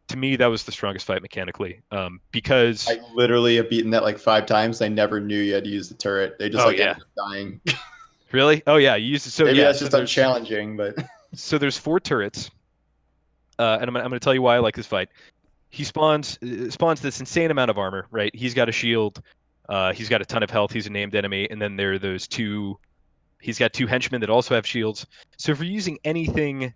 [SPEAKER 2] To me, that was the strongest fight mechanically, because
[SPEAKER 3] I literally have beaten that like 5 times. I never knew you had to use the turret. They just ended up dying.
[SPEAKER 2] Really? Oh yeah, you used it. So
[SPEAKER 3] Maybe
[SPEAKER 2] yeah,
[SPEAKER 3] that's
[SPEAKER 2] so
[SPEAKER 3] just unchallenging, but
[SPEAKER 2] so there's 4 turrets, and I'm going to tell you why I like this fight. He spawns this insane amount of armor, right? He's got a shield, he's got a ton of health, he's a named enemy, and then there are those 2. He's got 2 henchmen that also have shields. So if you're using anything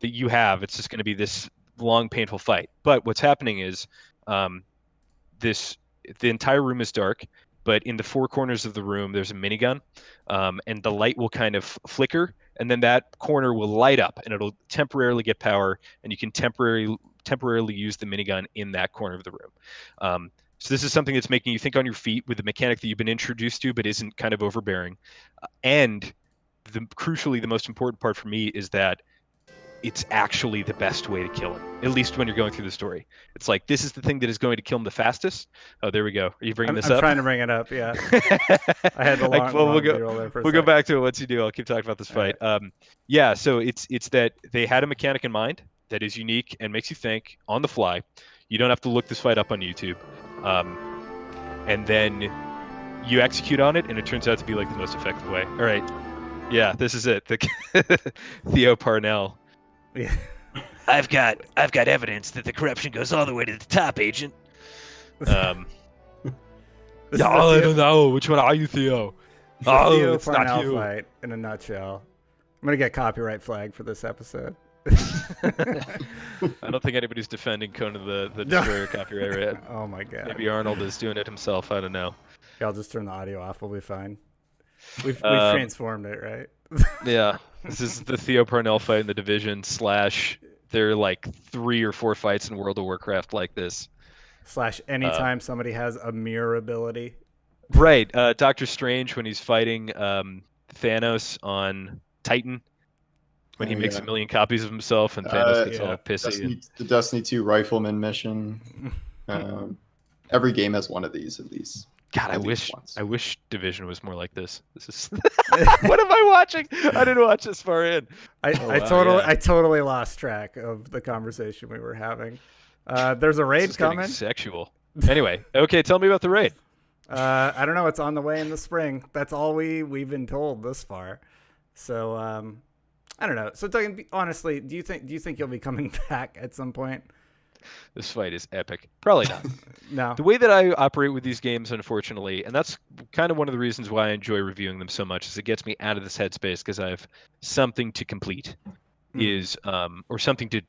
[SPEAKER 2] that you have, it's just going to be this long, painful fight. But what's happening is, the entire room is dark, but in the 4 corners of the room there's a minigun, and the light will kind of flicker, and then that corner will light up, and it'll temporarily get power, and you can temporarily use the minigun in that corner of the room. So this is something that's making you think on your feet with the mechanic that you've been introduced to, but isn't kind of overbearing. And crucially, the most important part for me is that it's actually the best way to kill him, at least when you're going through the story. It's like, this is the thing that is going to kill him the fastest. Oh, there we go. Are you bringing this up?
[SPEAKER 1] I'm trying to bring it up, yeah. I had the long
[SPEAKER 2] we'll go back to it once you do. I'll keep talking about this fight. Right. Yeah, so it's that they had a mechanic in mind that is unique and makes you think on the fly. You don't have to look this fight up on YouTube. And then you execute on it, and it turns out to be like the most effective way. All right. Yeah, this is it. Theo Parnell.
[SPEAKER 1] Yeah.
[SPEAKER 2] I've got evidence that the corruption goes all the way to the top, Agent. I don't know. Which one are you, Theo?
[SPEAKER 1] Oh, Theo it's not you. Fight in a nutshell. I'm gonna get copyright flagged for this episode.
[SPEAKER 2] I don't think anybody's defending Conan the Destroyer copyright right.
[SPEAKER 1] Oh my god.
[SPEAKER 2] Maybe Arnold is doing it himself. I don't know.
[SPEAKER 1] Yeah, I'll just turn the audio off. We'll be fine. We've transformed it, right?
[SPEAKER 2] Yeah. This is the Theo Parnell fight in the Division / there are like 3 or 4 fights in World of Warcraft like this.
[SPEAKER 1] / anytime somebody has a mirror ability.
[SPEAKER 2] Right. Doctor Strange when he's fighting Thanos on Titan. When he makes 1 million copies of himself and Thanos gets all pissy.
[SPEAKER 3] The Destiny 2 Rifleman mission. Every game has one of these at least.
[SPEAKER 2] God, I wish Division was more like this. This is what am I watching? I didn't watch this far in.
[SPEAKER 1] I totally lost track of the conversation we were having. There's a raid coming.
[SPEAKER 2] Sexual. Anyway, okay, tell me about the raid.
[SPEAKER 1] I don't know. It's on the way in the spring. That's all we've been told this far. So I don't know. So Doug, honestly, do you think you'll be coming back at some point?
[SPEAKER 2] This fight is epic. Probably not.
[SPEAKER 1] No.
[SPEAKER 2] The way that I operate with these games, unfortunately, and that's kind of one of the reasons why I enjoy reviewing them so much, is it gets me out of this headspace because I have something to complete, or something to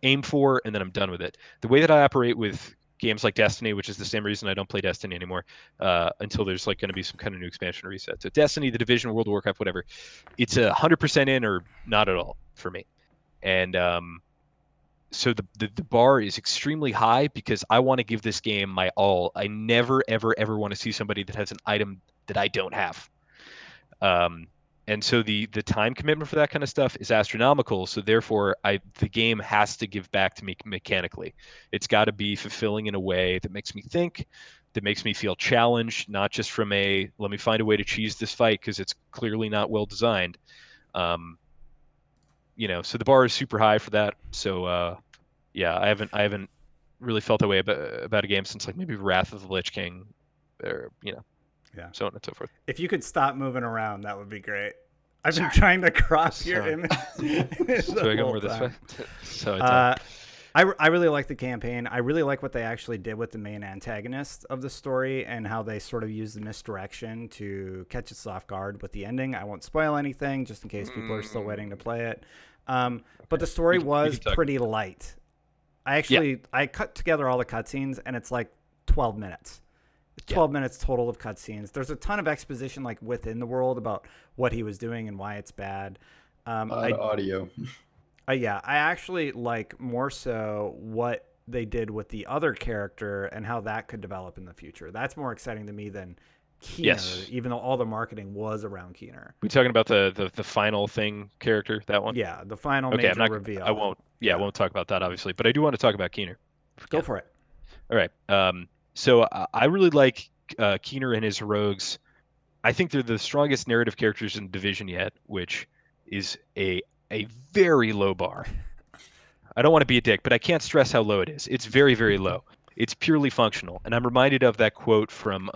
[SPEAKER 2] aim for, and then I'm done with it. The way that I operate with games like Destiny, which is the same reason I don't play Destiny anymore, until there's like going to be some kind of new expansion or reset. So Destiny, the Division, World of Warcraft, whatever, it's 100% in or not at all for me, and so the bar is extremely high because I want to give this game my all. I never, ever, ever want to see somebody that has an item that I don't have. And so the time commitment for that kind of stuff is astronomical. So therefore, the game has to give back to me mechanically. It's got to be fulfilling in a way that makes me think, that makes me feel challenged, not just from let me find a way to cheese this fight because it's clearly not well designed. So the bar is super high for that. So I haven't really felt that way about a game since like maybe Wrath of the Lich King, or so on and so forth.
[SPEAKER 1] If you could stop moving around, that would be great. I've been trying to crop your image.
[SPEAKER 2] So I go more this way. So
[SPEAKER 1] I really like the campaign. I really like what they actually did with the main antagonist of the story and how they sort of used the misdirection to catch us off guard with the ending. I won't spoil anything just in case people are still waiting to play it. But the story
[SPEAKER 2] We
[SPEAKER 1] was
[SPEAKER 2] can talk
[SPEAKER 1] pretty
[SPEAKER 2] about
[SPEAKER 1] light.
[SPEAKER 2] Yeah.
[SPEAKER 1] I cut together all the cutscenes and it's like 12 minutes. 12 minutes total of cutscenes. There's a ton of exposition like within the world about what he was doing and why it's bad.
[SPEAKER 3] Audio.
[SPEAKER 1] Yeah, I actually like more so what they did with the other character and how that could develop in the future. That's more exciting to me than Keener,
[SPEAKER 2] Yes.
[SPEAKER 1] even though all the marketing was around Keener.
[SPEAKER 2] We talking about the final thing character, that one?
[SPEAKER 1] Yeah, the final
[SPEAKER 2] Okay,
[SPEAKER 1] major reveal.
[SPEAKER 2] I won't. Yeah, I won't talk about that obviously, but I do want to talk about Keener.
[SPEAKER 1] Go for it.
[SPEAKER 2] All right. So I really like Keener and his rogues. I think they're the strongest narrative characters in Division yet, which is a very low bar. I don't want to be a dick, but I can't stress how low it is. It's very, very low. It's purely functional, and I'm reminded of that quote from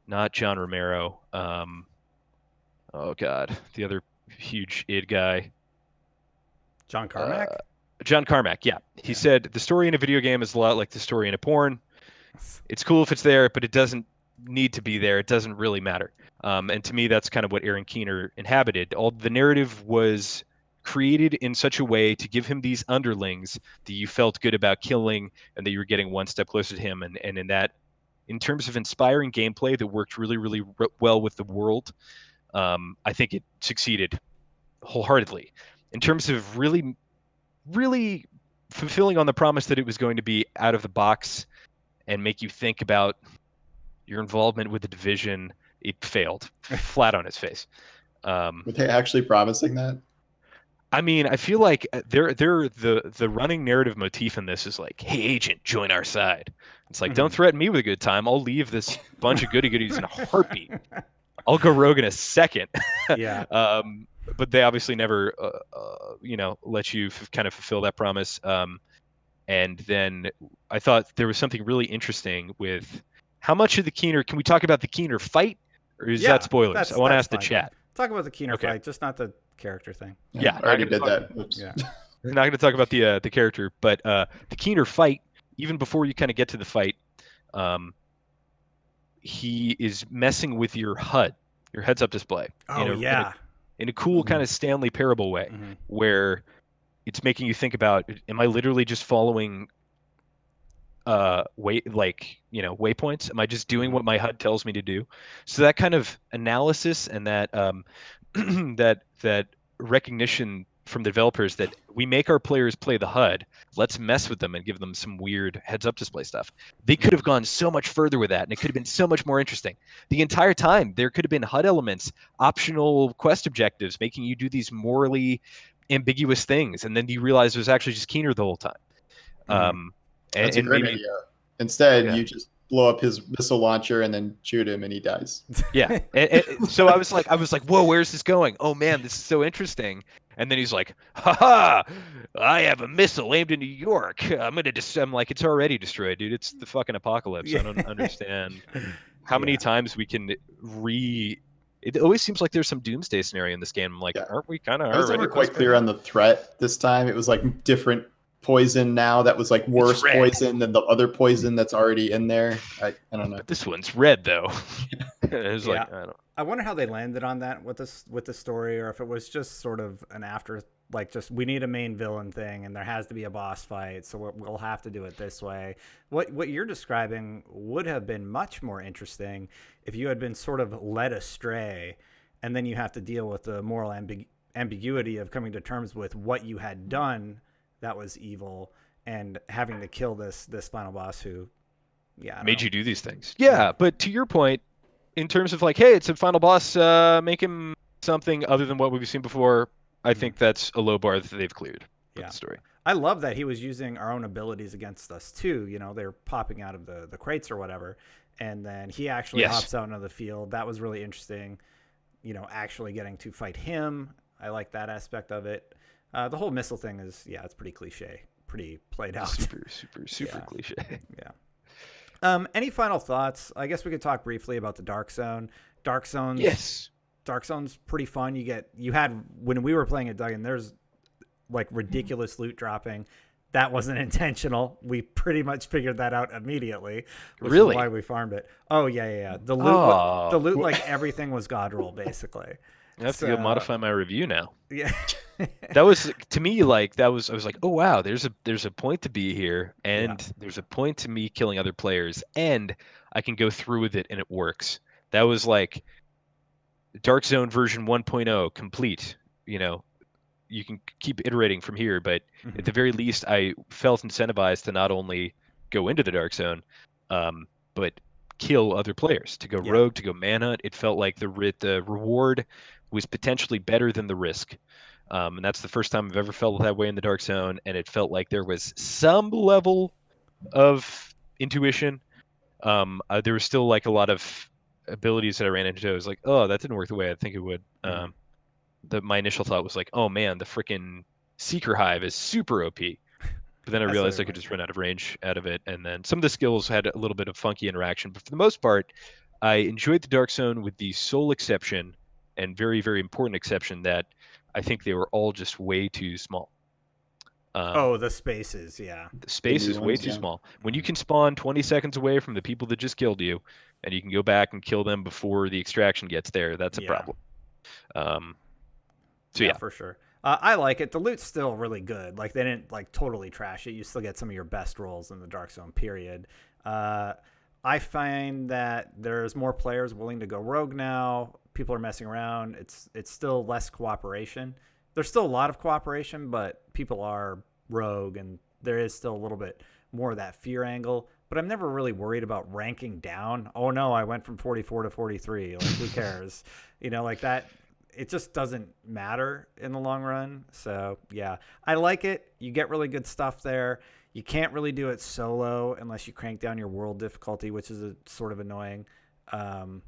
[SPEAKER 2] not John Romero. Oh God, the other huge id guy.
[SPEAKER 1] John Carmack?
[SPEAKER 2] John Carmack, yeah. He said, the story in a video game is a lot like the story in a porn. It's cool if it's there, but it doesn't need to be there. It doesn't really matter. And to me, that's kind of what Aaron Keener inhabited. All the narrative was created in such a way to give him these underlings that you felt good about killing and that you were getting one step closer to him. And in that, in terms of inspiring gameplay that worked really, really well with the world, I think it succeeded wholeheartedly. In terms of really fulfilling on the promise that it was going to be out of the box and make you think about your involvement with the Division, it failed flat on its face.
[SPEAKER 3] Were they actually promising that?
[SPEAKER 2] I mean, I feel like the running narrative motif in this is like, hey, agent, join our side. It's like, don't threaten me with a good time. I'll leave this bunch of goody goodies in a heartbeat. I'll go rogue in a second.
[SPEAKER 1] Yeah.
[SPEAKER 2] But they obviously never, let you kind of fulfill that promise. And then I thought there was something really interesting with how much of the Keener. Can we talk about the Keener fight, or is that spoilers? I want to ask the chat.
[SPEAKER 1] Talk about the Keener fight, just not the character thing.
[SPEAKER 2] Yeah,
[SPEAKER 3] I already did that. Oops.
[SPEAKER 1] Yeah.
[SPEAKER 2] We're not going to talk about the character, but the Keener fight. Even before you kind of get to the fight, he is messing with your HUD, your heads-up display.
[SPEAKER 1] Oh,
[SPEAKER 2] in a cool kind of Stanley Parable way, where it's making you think about: am I literally just following waypoints? Am I just doing what my HUD tells me to do? So that kind of analysis and that that recognition from the developers that we make our players play the HUD, let's mess with them and give them some weird heads-up display stuff. They could have gone so much further with that, and it could have been so much more interesting. The entire time, there could have been HUD elements, optional quest objectives, making you do these morally ambiguous things, and then you realize it was actually just Keener the whole time.
[SPEAKER 3] That's a great idea. Instead, you just blow up his missile launcher and then shoot him, and he dies.
[SPEAKER 2] Yeah. So I was like, whoa, where's this going? Oh man, this is so interesting. And then he's like, haha, I have a missile aimed in New York. I'm like, it's already destroyed, dude. It's the fucking apocalypse.
[SPEAKER 1] Yeah.
[SPEAKER 2] I don't understand how many times we can it always seems like there's some doomsday scenario in this game. I'm like, aren't we kind of
[SPEAKER 3] I was never quite clear on the threat this time. It was like different poison now that was like worse poison than the other poison that's already in there. I don't know.
[SPEAKER 2] But this one's red though. It was like, I don't.
[SPEAKER 1] I wonder how they landed on that with the story, or if it was just sort of an after, like, just we need a main villain thing and there has to be a boss fight, so we'll have to do it this way. What you're describing would have been much more interesting if you had been sort of led astray, and then you have to deal with the moral ambiguity of coming to terms with what you had done that was evil and having to kill this final boss who
[SPEAKER 2] made you do these things. Yeah, but to your point, in terms of like, hey, it's a final boss, make him something other than what we've seen before, I think that's a low bar that they've cleared with the story.
[SPEAKER 1] I love that he was using our own abilities against us too. They're popping out of the crates or whatever, and then he actually hops out into the field. That was really interesting. Actually getting to fight him. I like that aspect of it. The whole missile thing is, it's pretty cliche, pretty played out.
[SPEAKER 2] Super cliche.
[SPEAKER 1] Yeah. Any final thoughts? I guess we could talk briefly about the Dark Zone. Dark Zone's pretty fun. When we were playing it, Duggan, there's like ridiculous loot dropping. that wasn't intentional. We pretty much figured that out immediately, which is
[SPEAKER 2] Really?
[SPEAKER 1] why we farmed it. Oh yeah. The loot, the
[SPEAKER 2] Oh,
[SPEAKER 1] loot, like everything was god roll basically.
[SPEAKER 2] I have to go
[SPEAKER 1] So
[SPEAKER 2] modify my review now.
[SPEAKER 1] yeah,
[SPEAKER 2] That was to me like I was like, oh wow, there's a point to be here,
[SPEAKER 1] yeah,
[SPEAKER 2] and there's a point to me killing other players, and I can go through with it and it works. That was like Dark Zone version 1.0 complete. You know, you can keep iterating from here, but at
[SPEAKER 1] hmm
[SPEAKER 2] the very least, I felt incentivized to not only go into the Dark Zone, but kill other players, to go
[SPEAKER 1] yeah,
[SPEAKER 2] rogue, to go manhunt. It felt like the reward was potentially better than the risk. And that's the first time I've ever felt that way in the Dark Zone, and it felt like there was some level of intuition. There was still like a lot of abilities that I ran into. I was like, oh, that didn't work the way I think it would.
[SPEAKER 1] hmm
[SPEAKER 2] My initial thought was like, oh man, the freaking Seeker Hive is super OP. But then I
[SPEAKER 1] that's what
[SPEAKER 2] realized I
[SPEAKER 1] everybody
[SPEAKER 2] could just
[SPEAKER 1] said.
[SPEAKER 2] run out of range out of it. And then some of the skills had a little bit of funky interaction. But for the most part, I enjoyed the Dark Zone with the sole exception and very, very important exception that I think they were all just way too small.
[SPEAKER 1] Oh, the spaces, yeah.
[SPEAKER 2] The
[SPEAKER 3] The
[SPEAKER 2] space
[SPEAKER 3] new
[SPEAKER 2] is way
[SPEAKER 3] ones,
[SPEAKER 2] too
[SPEAKER 3] yeah.
[SPEAKER 2] small. When you
[SPEAKER 1] hmm
[SPEAKER 2] can spawn 20 seconds away from the people that just killed you, and you can go back and kill them before the extraction gets there, that's a
[SPEAKER 1] Yeah,
[SPEAKER 2] problem. Um, so
[SPEAKER 1] yeah,
[SPEAKER 2] yeah,
[SPEAKER 1] for sure. I like it. The loot's still really good. Like they didn't like totally trash it. You still get some of your best rolls in the Dark Zone. Period. Uh, I find that there's more players willing to go rogue now. People are messing around. It's still less cooperation. There's still a lot of cooperation, but people are rogue, and there is still a little bit more of that fear angle. But I'm never really worried about ranking down. Oh no, I went from 44 to 43. Like who cares? Like that. It just doesn't matter in the long run. So yeah, I like it. You get really good stuff there. You can't really do it solo unless you crank down your world difficulty, which is a sort of annoying. Um,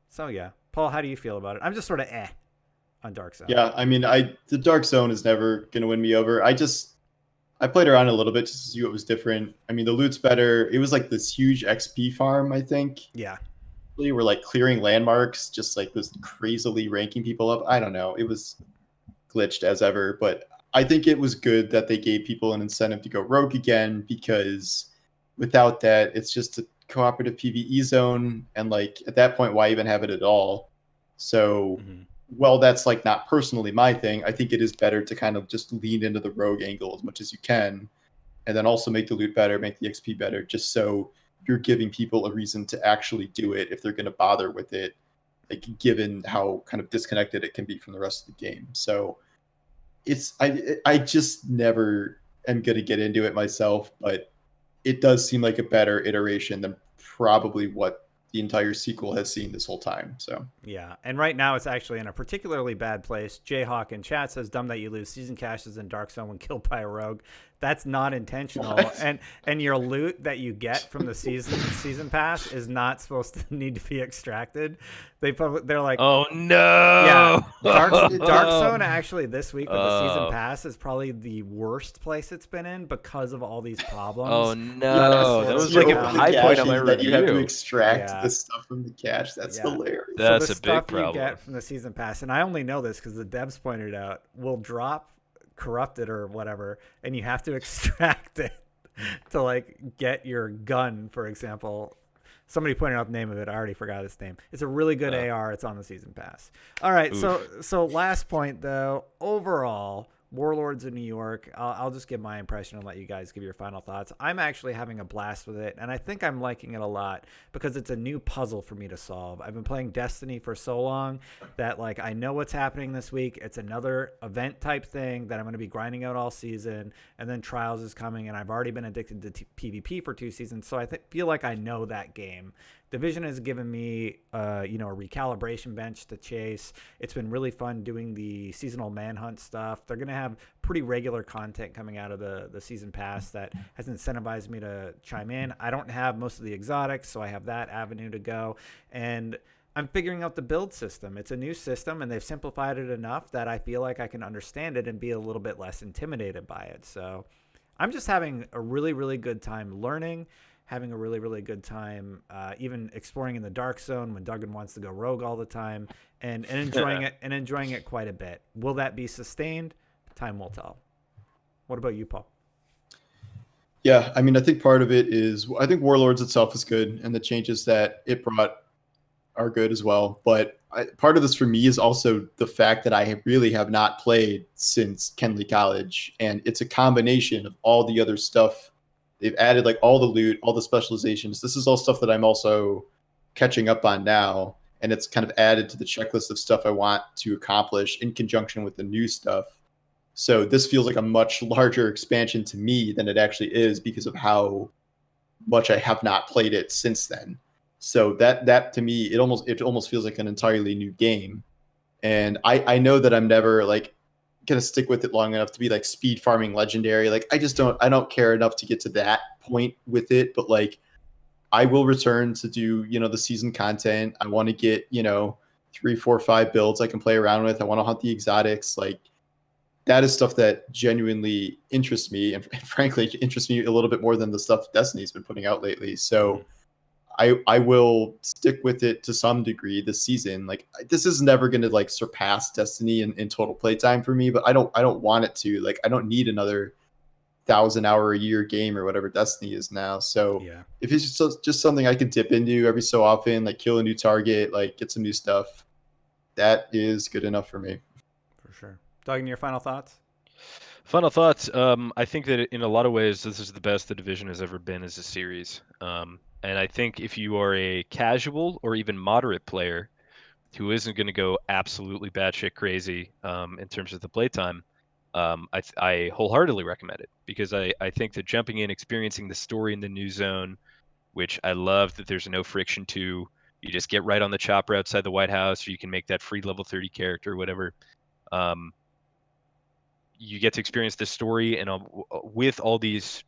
[SPEAKER 1] so yeah, Paul, how do you feel about it? I'm just sort of on Dark Zone.
[SPEAKER 3] Yeah, I mean, the Dark Zone is never gonna win me over. I played around a little bit just to see what was different. I mean, the loot's better. It was like this huge XP farm, I think.
[SPEAKER 1] Yeah,
[SPEAKER 3] We were like clearing landmarks, just like was crazily ranking people up. I don't know. It was glitched as ever, but I think it was good that they gave people an incentive to go rogue again, because without that, it's just a cooperative PvE zone, and like at that point, why even have it at all? So,
[SPEAKER 1] hmm
[SPEAKER 3] well, that's like not personally my thing. I think it is better to kind of just lean into the rogue angle as much as you can, and then also make the loot better, make the XP better, just so you're giving people a reason to actually do it if they're going to bother with it, like given how kind of disconnected it can be from the rest of the game. So I just never am going to get into it myself, but it does seem like a better iteration than probably what the entire sequel has seen this whole time. So
[SPEAKER 1] yeah. And right now it's actually in a particularly bad place. Jayhawk in chat says, "Dumb that you lose season caches in Dark Zone when killed by a rogue." That's not intentional.
[SPEAKER 3] what?
[SPEAKER 1] And your loot that you get from the season pass is not supposed to need to be extracted. They're like,
[SPEAKER 2] oh
[SPEAKER 1] yeah,
[SPEAKER 2] no!
[SPEAKER 1] Dark Zone actually this week with the season
[SPEAKER 2] Oh,
[SPEAKER 1] pass is probably the worst place it's been in because of all these
[SPEAKER 2] oh
[SPEAKER 1] problems that are
[SPEAKER 2] no!
[SPEAKER 1] sort
[SPEAKER 2] That
[SPEAKER 1] of
[SPEAKER 2] was
[SPEAKER 3] You
[SPEAKER 2] like
[SPEAKER 1] coming
[SPEAKER 2] a
[SPEAKER 3] open
[SPEAKER 1] out.
[SPEAKER 3] the
[SPEAKER 2] high point on my
[SPEAKER 3] caches, then you have to
[SPEAKER 2] review.
[SPEAKER 3] extract
[SPEAKER 1] Yeah,
[SPEAKER 3] the stuff from the cache. That's
[SPEAKER 1] yeah.
[SPEAKER 3] hilarious.
[SPEAKER 1] So the
[SPEAKER 2] That's a big
[SPEAKER 1] stuff you
[SPEAKER 2] problem.
[SPEAKER 1] get from the season pass, and I only know this because the devs pointed it out, will drop corrupted or whatever, and you have to extract it to like get your gun, for example. Somebody pointed out the name of it. I already forgot its name. It's a really good
[SPEAKER 2] Uh,
[SPEAKER 1] AR. It's on the season pass. All right. So
[SPEAKER 2] oof.
[SPEAKER 1] so last point though. Overall, Warlords of New York. I'll just give my impression and let you guys give your final thoughts. I'm actually having a blast with it, and I think I'm liking it a lot because it's a new puzzle for me to solve. I've been playing Destiny for so long that like I know what's happening this week. It's another event type thing that I'm going to be grinding out all season, and then Trials is coming, and I've already been addicted to PvP for 2 seasons, so I feel like I know that game. Division has given me, a recalibration bench to chase. It's been really fun doing the seasonal manhunt stuff. They're going to have pretty regular content coming out of the season pass that has incentivized me to chime in. I don't have most of the exotics, so I have that avenue to go. And I'm figuring out the build system. It's a new system, and they've simplified it enough that I feel like I can understand it and be a little bit less intimidated by it. So I'm just having a really, really good time learning, having a really, really good time even exploring in the Dark Zone when Duggan wants to go rogue all the time, and enjoying it quite a bit. Will that be sustained? Time will tell. What about you, Paul?
[SPEAKER 3] Yeah, I mean, I think part of it is I think Warlords itself is good, and the changes that it brought are good as well. But part of this for me is also the fact that I really have not played since Kenley College, and it's a combination of all the other stuff they've added, like all the loot, all the specializations. This is all stuff that I'm also catching up on now, and it's kind of added to the checklist of stuff I want to accomplish in conjunction with the new stuff. So this feels like a much larger expansion to me than it actually is because of how much I have not played it since then. So that to me, it almost feels like an entirely new game. And I know that I'm never like gonna stick with it long enough to be like speed farming legendary. Like I don't care enough to get to that point with it. But like I will return to do the season content. I want to get 3, 4, 5 builds I can play around with. I want to hunt the exotics. Like that is stuff that genuinely interests me, and frankly interests me a little bit more than the stuff Destiny's been putting out lately.
[SPEAKER 1] Mhm.
[SPEAKER 3] So I will stick with it to some degree this season. Like this is never going to like surpass Destiny in total playtime for me, but I don't want it to. Like I don't need another 1,000 hour a year game or whatever Destiny is now. So
[SPEAKER 1] Yeah,
[SPEAKER 3] if it's just something I can dip into every so often, like kill a new target, like get some new stuff, that is good enough for me.
[SPEAKER 1] for sure. Doug, your final thoughts?
[SPEAKER 2] Final thoughts. I think that in a lot of ways, this is the best the division has ever been as a series. And I think if you are a casual or even moderate player who isn't going to go absolutely batshit crazy in terms of the playtime, I wholeheartedly recommend it because I think that jumping in, experiencing the story in the new zone, which I love that there's no friction to. You just get right on the chopper outside the White House, or you can make that free level 30 character, whatever. Um, you get to experience this story, and with all these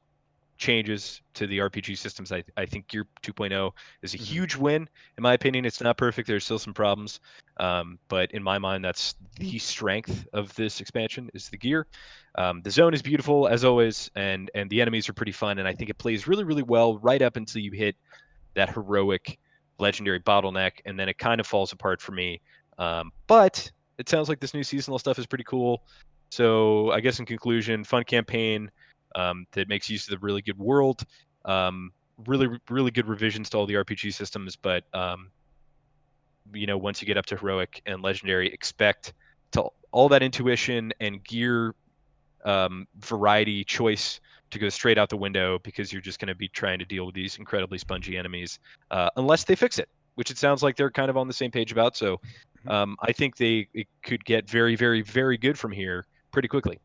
[SPEAKER 2] changes to the RPG systems, I think Gear 2.0 is a
[SPEAKER 1] Mm-hmm.
[SPEAKER 2] huge win. In my opinion, it's not perfect. There's still some problems. But in my mind, that's the strength of this expansion is the gear. The zone is beautiful as always, and the enemies are pretty fun. And I think it plays really, really well right up until you hit that heroic legendary bottleneck, and then it kind of falls apart for me. But it sounds like this new seasonal stuff is pretty cool. So I guess in conclusion, fun campaign that makes use of the really good world. Really, really good revisions to all the RPG systems, but once you get up to heroic and legendary, expect to all that intuition and gear variety choice to go straight out the window because you're just going to be trying to deal with these incredibly spongy enemies unless they fix it, which it sounds like they're kind of on the same page about. So I think it could get very, very, very good from here pretty quickly.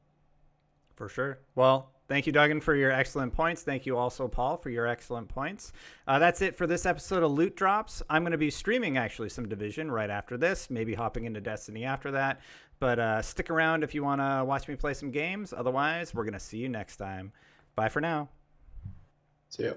[SPEAKER 1] For sure. Well, thank you, Duggan, for your excellent points. Thank you also, Paul, for your excellent points. That's it for this episode of Loot Drops. I'm going to be streaming actually some Division right after this, maybe hopping into Destiny after that. But stick around if you want to watch me play some games. Otherwise, we're going to see you next time. Bye for now.
[SPEAKER 3] So yeah.